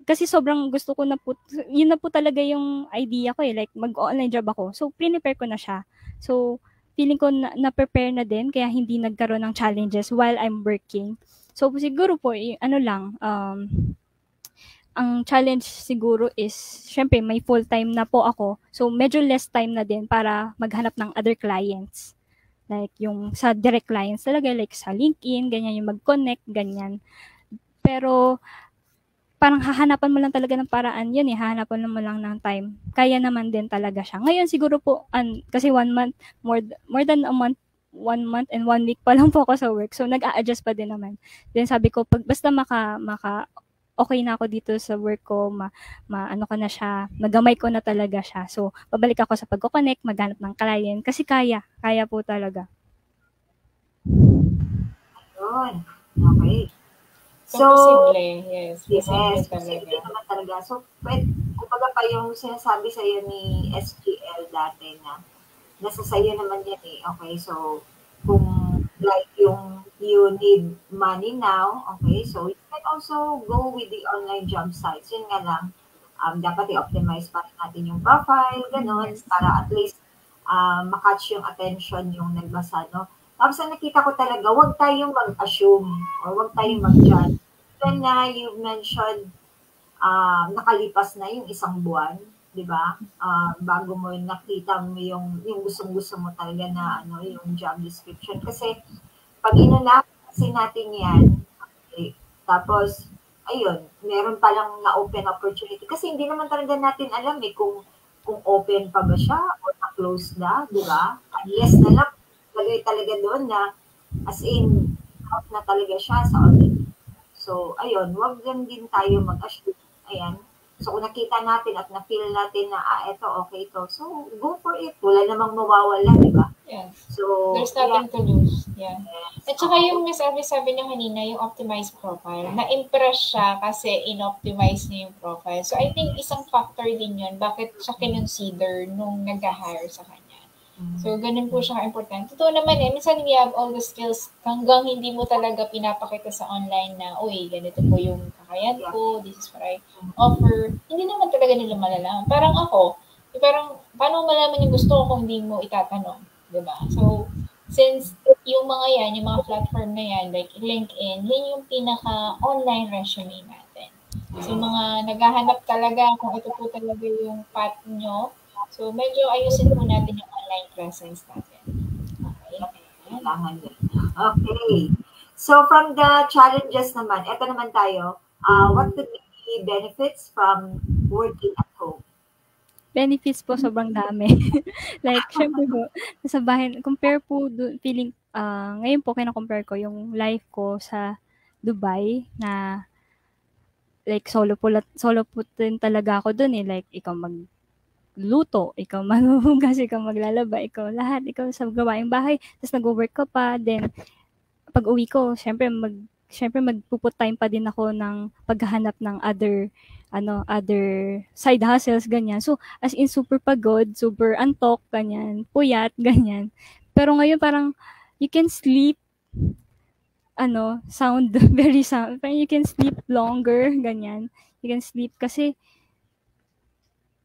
Kasi sobrang gusto ko na po, yun na po talaga yung idea ko eh, like mag-online job ako. So, pinipare ko na siya. So, feeling ko na-prepare na din, kaya hindi nagkaroon ng challenges while I'm working. So, siguro po, ang challenge siguro is, syempre, may full-time na po ako. So, medyo less time na din para maghanap ng other clients. Like, yung sa direct clients talaga, like sa LinkedIn, ganyan, yung mag-connect, ganyan. Pero, parang hahanapan mo lang talaga ng paraan yun eh. Hahanapan mo lang ng time. Kaya naman din talaga siya. Ngayon, siguro po, kasi 1 month, more than a month, 1 month and 1 week pa lang po ako sa work. So, nag-a-adjust pa din naman. Then, sabi ko, basta okay na ako dito sa work ko, ano ko na siya, magamay ko na talaga siya. So, pabalik ako sa pag-connect, maghanap ng client, kasi kaya po talaga. Ayun. Okay. So, yes. Posible naman talaga. So, kumbaga pa yung sinasabi sa'yo ni SGL dati na nasa sa'yo naman yan eh. Okay, so, kung like you need money now, okay, so you can also go with the online job sites. Yun nga lang, dapat i-optimize pa rin natin yung profile, gano'n, para at least makatch yung attention yung nagbasa, no? Tapos nakita ko talaga, huwag tayong mag-assume or huwag tayong mag-judge. Then you mentioned, nakalipas na yung 1 buwan, di ba? Bago mo nakita mo yung gustong-gusto mo talaga na yung job description. Kasi pag kasi natin yan, okay, tapos, ayun, meron palang na-open opportunity. Kasi hindi naman talaga natin alam eh kung kung open pa ba siya o na-close na, di ba? Unless na lang, lagay talaga doon na as in, out na talaga siya sa online. So, ayun, wag lang din tayo mag-assume. Ayan. So, kung nakita natin at na-feel natin na, eto, okay to. So, go for it. Wala namang mawawala, di ba? Yes. So, There's nothing to lose. Yeah. Yes. At saka yung sabi niya kanina, yung optimized profile, na-impress siya kasi in-optimize niya yung profile. So, I think isang factor din yun, bakit siya kinonsider nung nag-hire sa kanya. So, ganun po siya ka-important. Totoo naman minsan we have all the skills hanggang hindi mo talaga pinapakita sa online na, uy, ganito po yung kakayan ko, this is what I offer. Hindi naman talaga nila malalaman. Parang ako, parang, paano malaman yung gusto ko kung hindi mo itatanong? Diba? So, since yung mga yan, yung mga platform na yan, like LinkedIn, yan yung pinaka-online resume natin. So, mga naghahanap talaga kung ito po talaga yung path nyo. So, medyo ayusin po natin yung online presence natin. Okay. So, from the challenges naman, eto naman tayo, what could be the benefits from working at home? Benefits po sobrang dami. Like, syempre po, nasa bahay, compare po, feeling, ngayon po, kina-compare ko yung life ko sa Dubai na, like, solo po din talaga ako dun Like, ikaw magluto, ikaw maghuhugas, ikaw maglalaba, ikaw lahat, ikaw sa gawaing bahay, tapos nag-work ka pa, then, pag uwi ko, syempre magpuput time pa din ako ng paghahanap ng other side hustles, ganyan. So, as in, super pagod, super antok, ganyan, puyat, ganyan. Pero ngayon, parang, you can sleep, very sound, parang you can sleep longer, ganyan. You can sleep kasi,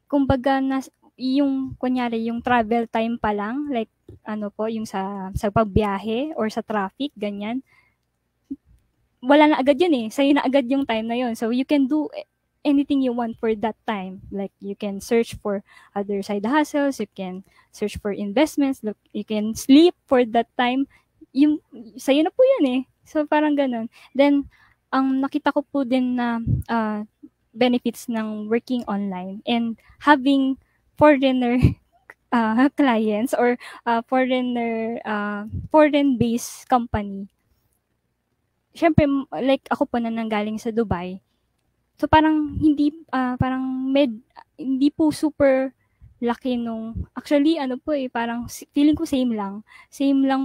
kumbaga, yung, kunyari, yung travel time pa lang, like, yung sa pagbiyahe or sa traffic, ganyan, wala na agad yun sa'yo na agad yung time na yun. So, you can do anything you want for that time. Like, you can search for other side hustles, you can search for investments, you can sleep for that time. Yung, sa'yo na po yun So, parang ganun. Then, ang nakita ko po din na benefits ng working online and having foreigner clients or foreign-based company. Syempre, like ako po na nanggaling sa Dubai, so parang hindi po super laki nung, actually parang feeling ko same lang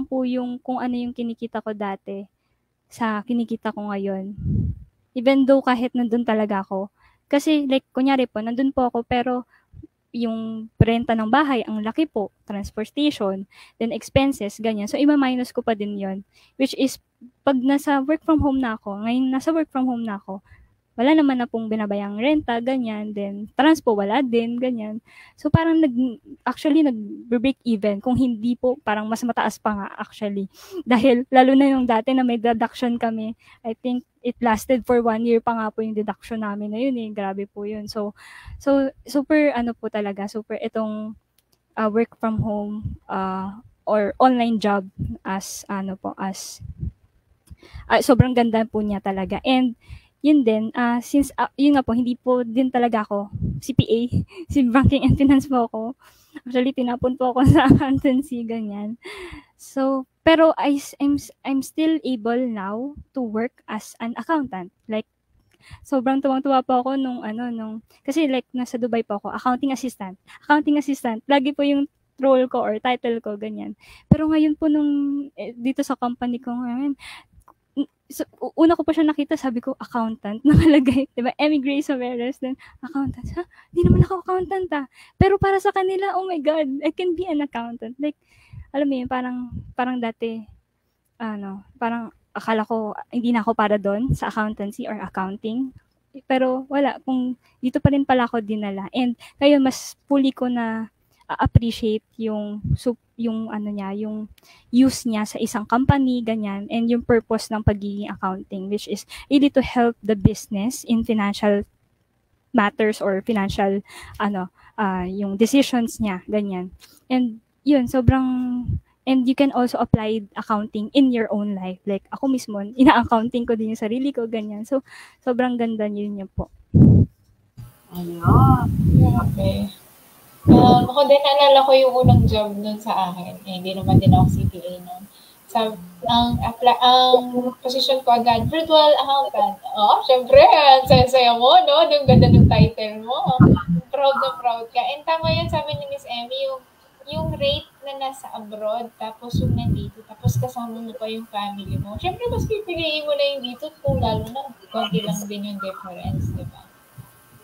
po yung kung ano yung kinikita ko dati sa kinikita ko ngayon. Even though kahit nandun talaga ako. Kasi like, kunyari po, nandun po ako pero yung renta ng bahay, ang laki po, transportation, then expenses, ganyan. So, ima-minus ko pa din yon, which is, pag nasa work from home na ako, wala naman na pong binabayang renta, ganyan, then transpo, wala din, ganyan. So, parang nag-break even, kung hindi po, parang mas mataas pa nga, actually. Dahil, lalo na yung dati na may deduction kami, I think, it lasted for 1 year pa nga po yung deduction namin na yun grabe po yun. So super po talaga, super itong work from home or online job as sobrang ganda po niya talaga. And yun din, since yun nga po, hindi po din talaga ako CPA, si Banking and Finance po ako. Actually, tinapon po ako sa accountancy, ganyan. So, pero I'm still able now to work as an accountant. Like, sobrang tuwang-tuwa po ako kasi like nasa Dubai po ako, accounting assistant. Lagi po yung role ko or title ko, ganyan. Pero ngayon po dito sa company ko ngayon, so, una ko pa siya nakita, sabi ko, accountant, nakalagay, diba? Emmy Grace Soberes, then, accountant. Hindi naman ako accountant, Pero para sa kanila, oh my God, I can be an accountant. Like, alam mo yun, parang dati, parang akala ko, hindi na ako para doon sa accountancy or accounting. Pero wala, kung dito pa rin pala ako dinala. And ngayon, mas fully ko na appreciate yung use niya sa isang company, ganyan, and yung purpose ng pagiging accounting, which is really to help the business in financial matters or financial, yung decisions niya, ganyan. And yun, and you can also apply accounting in your own life. Like, ako mismo, ina-accounting ko din yung sarili ko, ganyan. So, sobrang ganda yun po. Ayun. Okay. Ako din naalala ko yung unang job nun sa akin, hindi naman din ako CPA nun. Ang posisyon ko agad, virtual accountant. Syempre, ang saya-saya mo, no? Yung ganda ng title mo. Proud na proud ka. And tama yun, sabi ni Miss Emmy, yung rate na nasa abroad, tapos yung nandito, tapos kasama mo pa yung family mo. Syempre, mas pipiliin mo na yung dito kung lalo na konti lang din yung difference, di ba?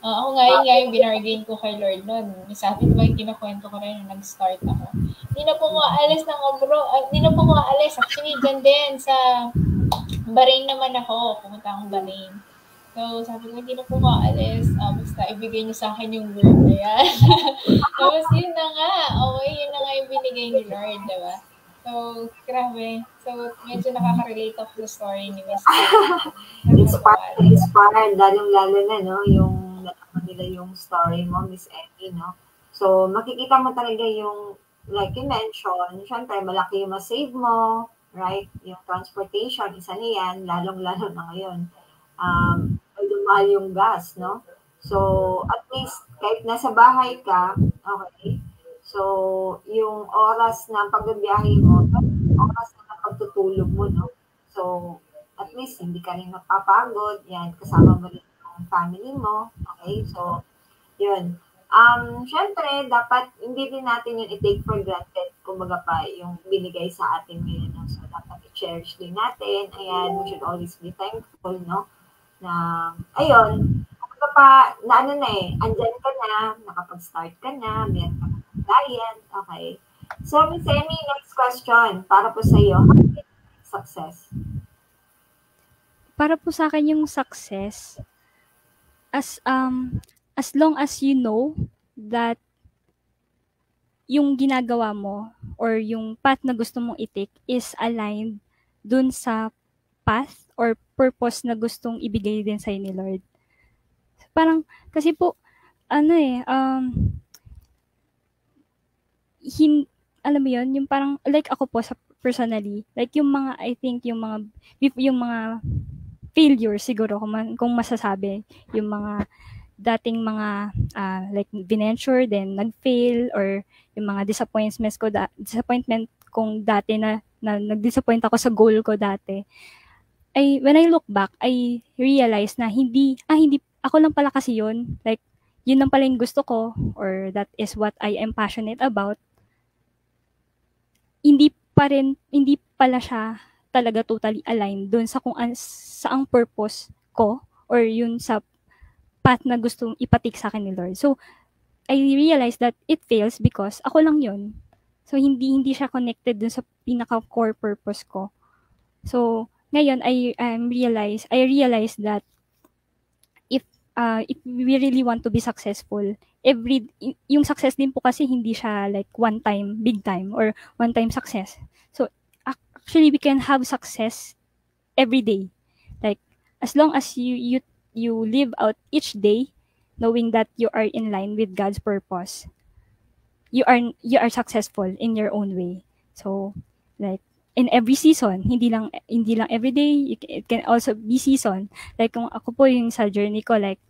Ako nga yung binargain ko kay Lord noon. Sa akin ba yung kinukwento ko rin nung nag-start ako. Hindi na po ko aalis ng hindi na po ko aalis. Actually, dyan din sa Bahrain naman ako. Pumunta akong Bahrain. So, sabi ko, hindi na po ko aalis. Basta ibigay niyo sa akin yung word na yan. Tapos yun na nga. Okay, yun na nga yung binigay ni Lord, diba? So, grabe. So, medyo nakaka-relate ako sa story ni Miss Inspired, lalong-lalo na, no? Yung nila yung story mo, Miss Emmy, no? So, makikita mo talaga yung, like you mentioned, syempre, malaki yung masave mo, right? Yung transportation, isa na yan, lalong-lalo na ngayon. Mahal yung gas, no? So, at least, kahit nasa bahay ka, okay, so, yung oras na pagbibiyahe mo, oras na pagtutulog mo, no? So, at least, hindi ka rin mapapagod, yan, kasama mo rin yung family mo, okay? So, yun. Syempre, dapat, hindi din natin yun i-take for granted, kumbaga pa, yung binigay sa atin ngayon, no? So, dapat i-cherish din natin, ayan, we should always be thankful, no? Na, ayun, kumbaga pa, na ano na andyan ka na, nakapag-start ka na, meron ka na client, okay? So, Miss Emmy, next question, para po sa iyo, how do you success? Para po sa akin yung success, as long as you know that yung ginagawa mo or yung path na gusto mong i-take is aligned dun sa path or purpose na gustong ibigay din sa'yo ni Lord. Parang, kasi po, alam mo yun, yung parang, like ako po, personally, like yung mga, I think, yung mga failure siguro, kung masasabi, yung mga dating mga like venture then nag-fail, or yung mga disappointment kong dati na nag-disappoint ako sa goal ko dati, when I look back, I realize na hindi ako lang pala kasi yun, like yun lang pala yung gusto ko, or that is what I am passionate about. Hindi pala siya talaga totally aligned dun sa saang purpose ko or yun sa path na gustong ipatik sa akin ni Lord. So, I realized that it fails because ako lang yun. So, hindi siya connected dun sa pinaka-core purpose ko. So, ngayon, I realize that if we really want to be successful, yung success din po kasi hindi siya like one time, big time, or one time success. So, actually, we can have success every day. Like, as long as you live out each day knowing that you are in line with God's purpose, you are successful in your own way. So, like, in every season, hindi lang every day, it can also be season. Like, kung ako po yung sa journey ko, like,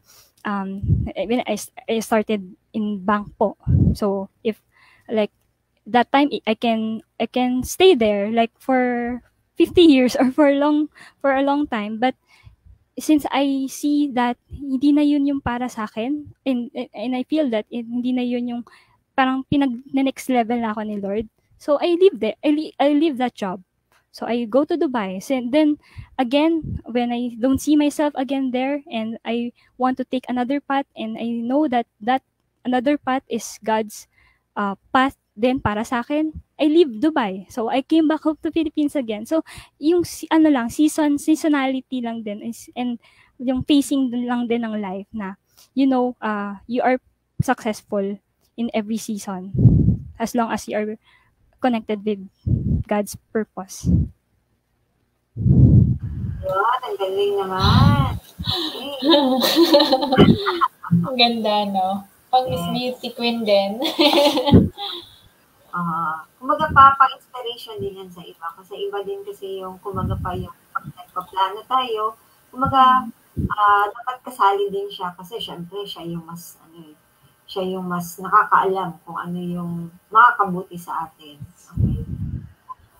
when I started in bank po. So, if, like, that time, I can stay there, like, for 50 years or for a long time. But, since I see that hindi na yun yung para sa akin, and I feel that hindi na yun yung parang next level na ako ni Lord. So, I leave there. I leave that job. So, I go to Dubai. So, then, again, when I don't see myself again there, and I want to take another path, and I know that another path is God's path then para sa akin, I leave Dubai. So, I came back home to Philippines again. So, yung seasonality lang din and yung facing lang din ng life na, you are successful in every season as long as you are connected with God's purpose. Yun, ang galing naman. Okay. Ang ganda, no? Pang Miss Beauty Queen din. Kumaga pa, inspiration din yan sa iba. Kasi iba din kasi yung kumaga pa yung pag nagpaplano tayo, kumaga dapat kasali din siya kasi syempre siya yung mas siya yung mas nakakaalam kung ano yung makakabuti sa atin. Okay?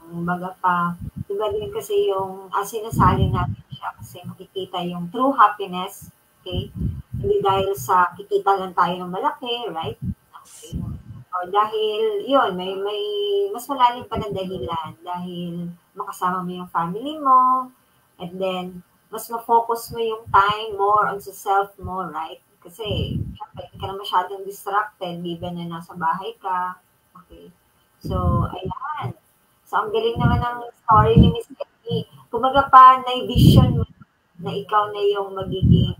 Baga pa, diba din kasi yung sinasali natin siya kasi makikita yung true happiness, okay? Hindi dahil sa kikita lang tayo ng malaki, right? Okay. O dahil, yun, may mas malalim pa na dahilan dahil makasama mo yung family mo, and then, mas ma-focus mo yung time more on sa self mo, right? Kasi, syempre, hindi ka na masyadong distracted given na nasa bahay ka. Okay. So, ayan. So, ang galing naman ng story ni Miss Amy. Kumbaga pa, na-vision mo na ikaw na yung magiging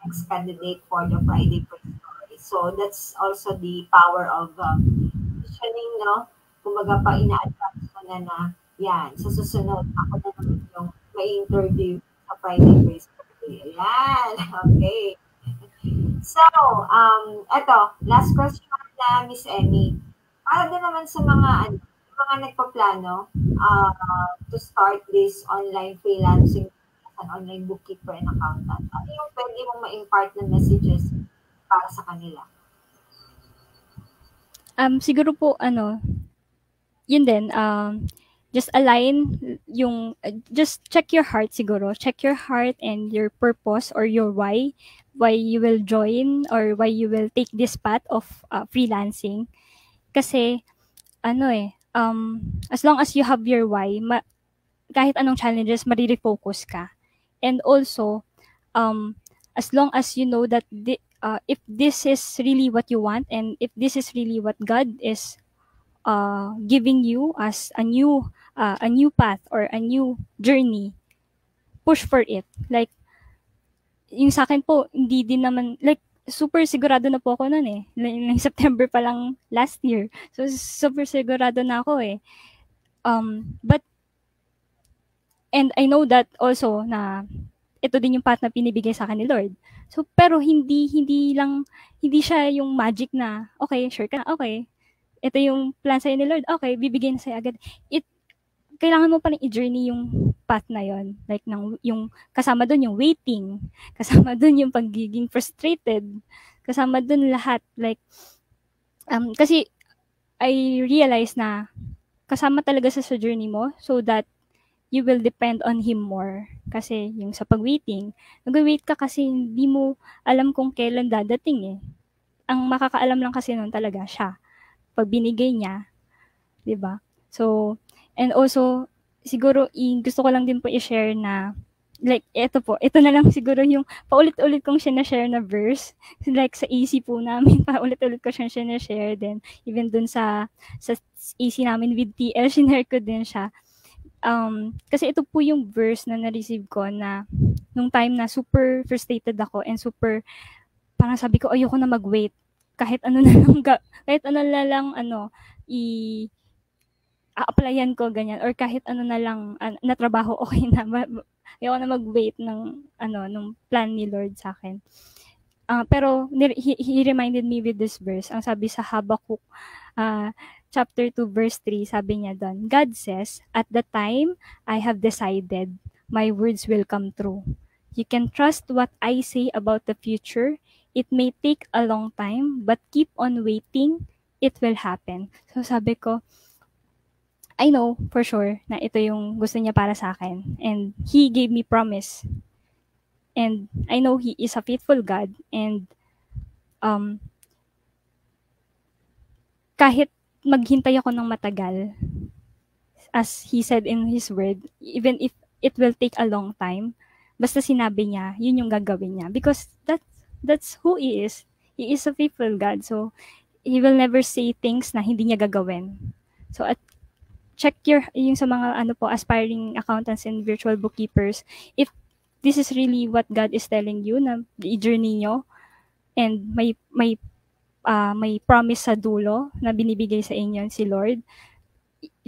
next candidate for the Friday Praise Story. So, that's also the power of visioning, no? Kumbaga pa, ina-advance mo na yan, sa susunod, ako na naman yung may interview sa Friday Praise Story. Ayan, okay. So, eto, last question na Miss Amy. Para din naman sa mga nagpaplano to start this online freelancing as an online bookkeeper and accountant, ano yung pwede mong ma-impart na messages para sa kanila? Siguro po, yun din, just align yung, just check your heart siguro. Check your heart and your purpose or your why you will join or why you will take this path of freelancing. Kasi, as long as you have your why, kahit anong challenges, marirefocus ka. And also, as long as you know that if this is really what you want and if this is really what God is giving you as a new path or a new journey, push for it. Like, yung sa akin po, hindi din naman, like, super sigurado na po ako nun eh. September pa lang last year. So, super sigurado na ako eh. And I know that also na ito din yung path na pinibigay sa akin ni Lord. So, pero hindi siya yung magic na, okay, sure ka na, okay. Ito yung plan sa'yo ni Lord, okay, bibigay na sa'yo agad. Kailangan mo palang i-journey yung path na yon, like yung kasama doon yung waiting, kasama doon yung pagiging frustrated, kasama doon lahat, like kasi I realize na kasama talaga sa journey mo so that you will depend on Him more. Kasi yung sa pag-waiting, nag-wait ka kasi hindi mo alam kung kailan dadating eh. Ang makakaalam lang kasi nun talaga siya. Pag binigay niya, 'di ba? So, and also, siguro, gusto ko lang din po i-share na, like, ito na lang siguro yung paulit-ulit kong sinashare na verse. Like, sa AC po namin, paulit-ulit ko siyang sinashare din. Even dun sa AC namin with TL, sinare ko din siya. Kasi ito po yung verse na na-receive ko na nung time na super frustrated ako and super, parang sabi ko, ayoko na mag-wait. Kahit ano na lang, a-applyan ko, ganyan. Or kahit ano na lang, na trabaho, okay na. Ayoko na mag-wait nung plan ni Lord sa akin. Pero, he reminded me with this verse. Ang sabi sa Habakkuk, chapter 2, verse 3, sabi niya doon, God says, at the time I have decided, my words will come true. You can trust what I say about the future. It may take a long time, but keep on waiting. It will happen. So sabi ko, I know for sure na ito yung gusto niya para sa akin. And He gave me promise. And I know He is a faithful God. And kahit maghintay ako ng matagal, as He said in His word, even if it will take a long time, basta sinabi niya, yun yung gagawin niya. Because that's who He is. He is a faithful God. So, He will never say things na hindi niya gagawin. So, check yung sa mga aspiring accountants and virtual bookkeepers, if this is really what God is telling you na i-journey nyo, and may promise sa dulo na binibigay sa inyo si Lord,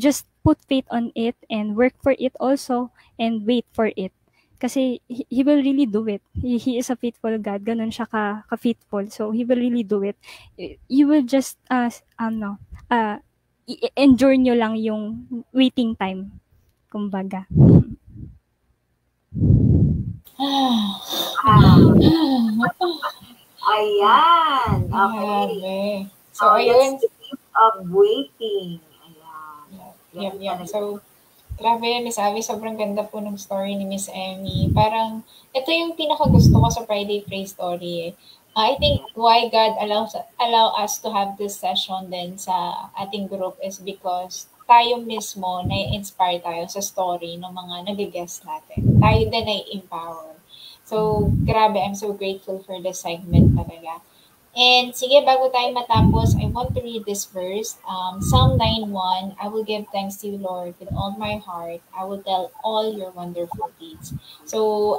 just put faith on it and work for it also and wait for it. Kasi He will really do it. He is a faithful God. Ganun siya ka-faithful. So, He will really do it. You will just, endure nyo lang yung waiting time. Kumbaga. Ayan. Okay. Grabe. So, So, ayun. that's the gift of waiting. Ayan. Yep, Ganun yep. talaga. So, grabe, Miss Abby, sobrang ganda po ng story ni Miss Emmy. Parang, ito yung pinakagusto ko sa Friday Pray Story. I think why God allow us to have this session din sa ating group is because tayo mismo na-inspire tayo sa story ng mga nag-guest natin. Tayo din na-empower. So, grabe, I'm so grateful for this segment talaga. And sige, bago tayo matapos, I want to read this verse. Psalm 9:1, I will give thanks to you, Lord, with all my heart. I will tell all your wonderful deeds. So,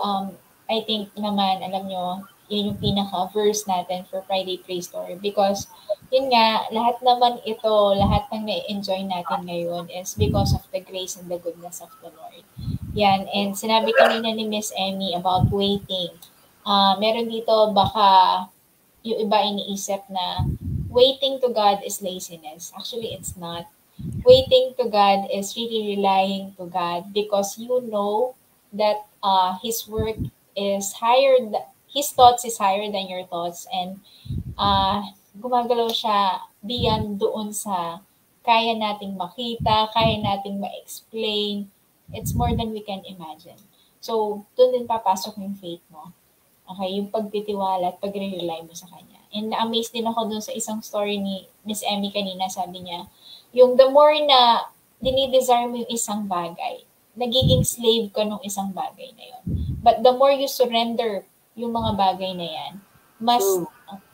I think naman, alam nyo, yun yung pinaka-verse natin for Friday Praise Story. Because, yun nga, lahat naman ito, lahat ng na-enjoy natin ngayon is because of the grace and the goodness of the Lord. Yan, and sinabi kanina ni Miss Emmy about waiting. Meron dito, baka yung iba iniisip na waiting to God is laziness. Actually, it's not. Waiting to God is really relying to God because you know that His work is higher, His thoughts is higher than your thoughts, and gumagalaw siya beyond doon sa kaya nating makita, kaya nating ma-explain. It's more than we can imagine. So, doon din papasok yung faith mo. Okay, yung pagtitiwala at pagre-rely mo sa kanya. And na-amaze din ako dun sa isang story ni Miss Emmy kanina, sabi niya, yung the more na dinidesire mo yung isang bagay, nagiging slave ka nung isang bagay na yun. But the more you surrender yung mga bagay na yan, mas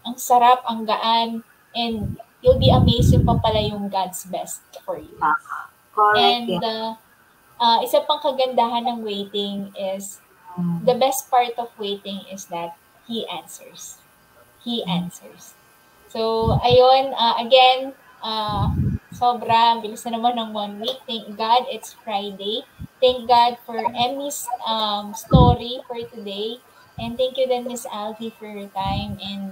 ang sarap, ang gaan, and you'll be amazed yung pa pala yung God's best for you. Correct. And isa pang kagandahan ng waiting is the best part of waiting is that He answers. He answers. So, ayun, again, sobra, bilis na naman ng 1 week. Thank God, it's Friday. Thank God for Emmy's story for today. And thank you then, Miss Alfie, for your time and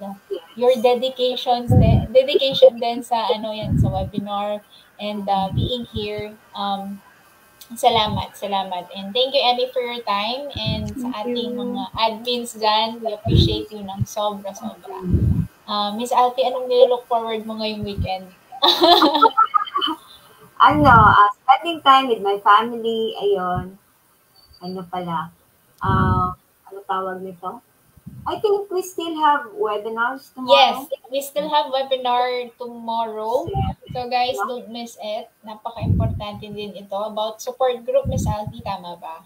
your dedication din sa, sa webinar and being here. Salamat. And thank you, Emmy, for your time. And sa ating mga admins dyan, we appreciate you ng sobra. Miss Alfie, anong nilook forward mo ngayong weekend? Spending time with my family, ayun. Ano tawag nito? I think we still have webinars tomorrow. Yes, we still have webinar tomorrow. So guys, don't miss it. Napaka-importante din ito. About support group, Miss Alfie, tama ba?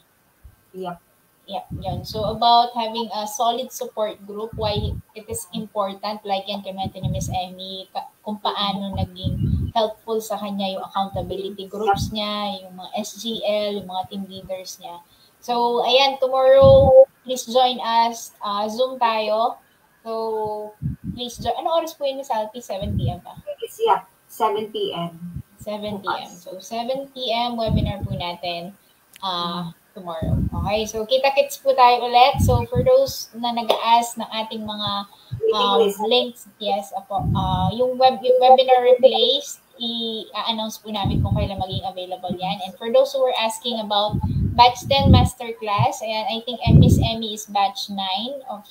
Yep, yun. So about having a solid support group, why it is important, like yan komento ni Miss Emmy, kung paano naging helpful sa kanya yung accountability groups niya, yung mga SGL, yung mga team leaders niya. So, ayan, tomorrow, please join us. Zoom tayo. So, please join. Ano oras po yun, Miss Alfie? 7 p.m. ba? Yeah, 7 p.m. 7 p.m. So, 7 p.m. webinar po natin tomorrow. Okay, so kita-kits po tayo ulit. So, for those na nag-ask ng ating mga links, yes, yung webinar replays, i-announce po namin kung kailan maging available yan. And for those who were asking about Batch 10 Masterclass, ayan, I think Miss Emmy is Batch 9 of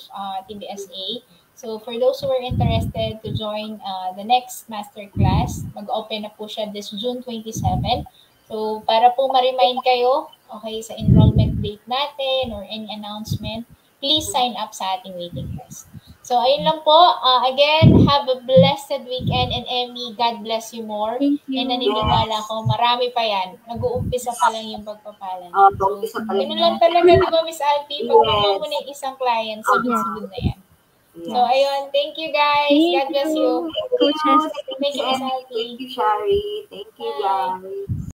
TBSA. So, for those who are interested to join the next Masterclass, mag-open na po siya this June 27. So, para po ma-remind kayo, okay, sa enrollment date natin or any announcement, please sign up sa ating waiting list. So, ayun lang po. Again, have a blessed weekend. And Emmy, God bless you more. Thank you. And naniniwala ko, marami pa yan. Nag-uumpisa pa lang yung pagpapalan. So, ganun lang talaga, di ba, Miss Alfie? Pag mo na yung isang client, sunod-sunod na yan. So, ayun. Thank you, guys. God bless you. Coaches. Thank you, Miss Alfie. Thank you, Shari. Thank you, guys.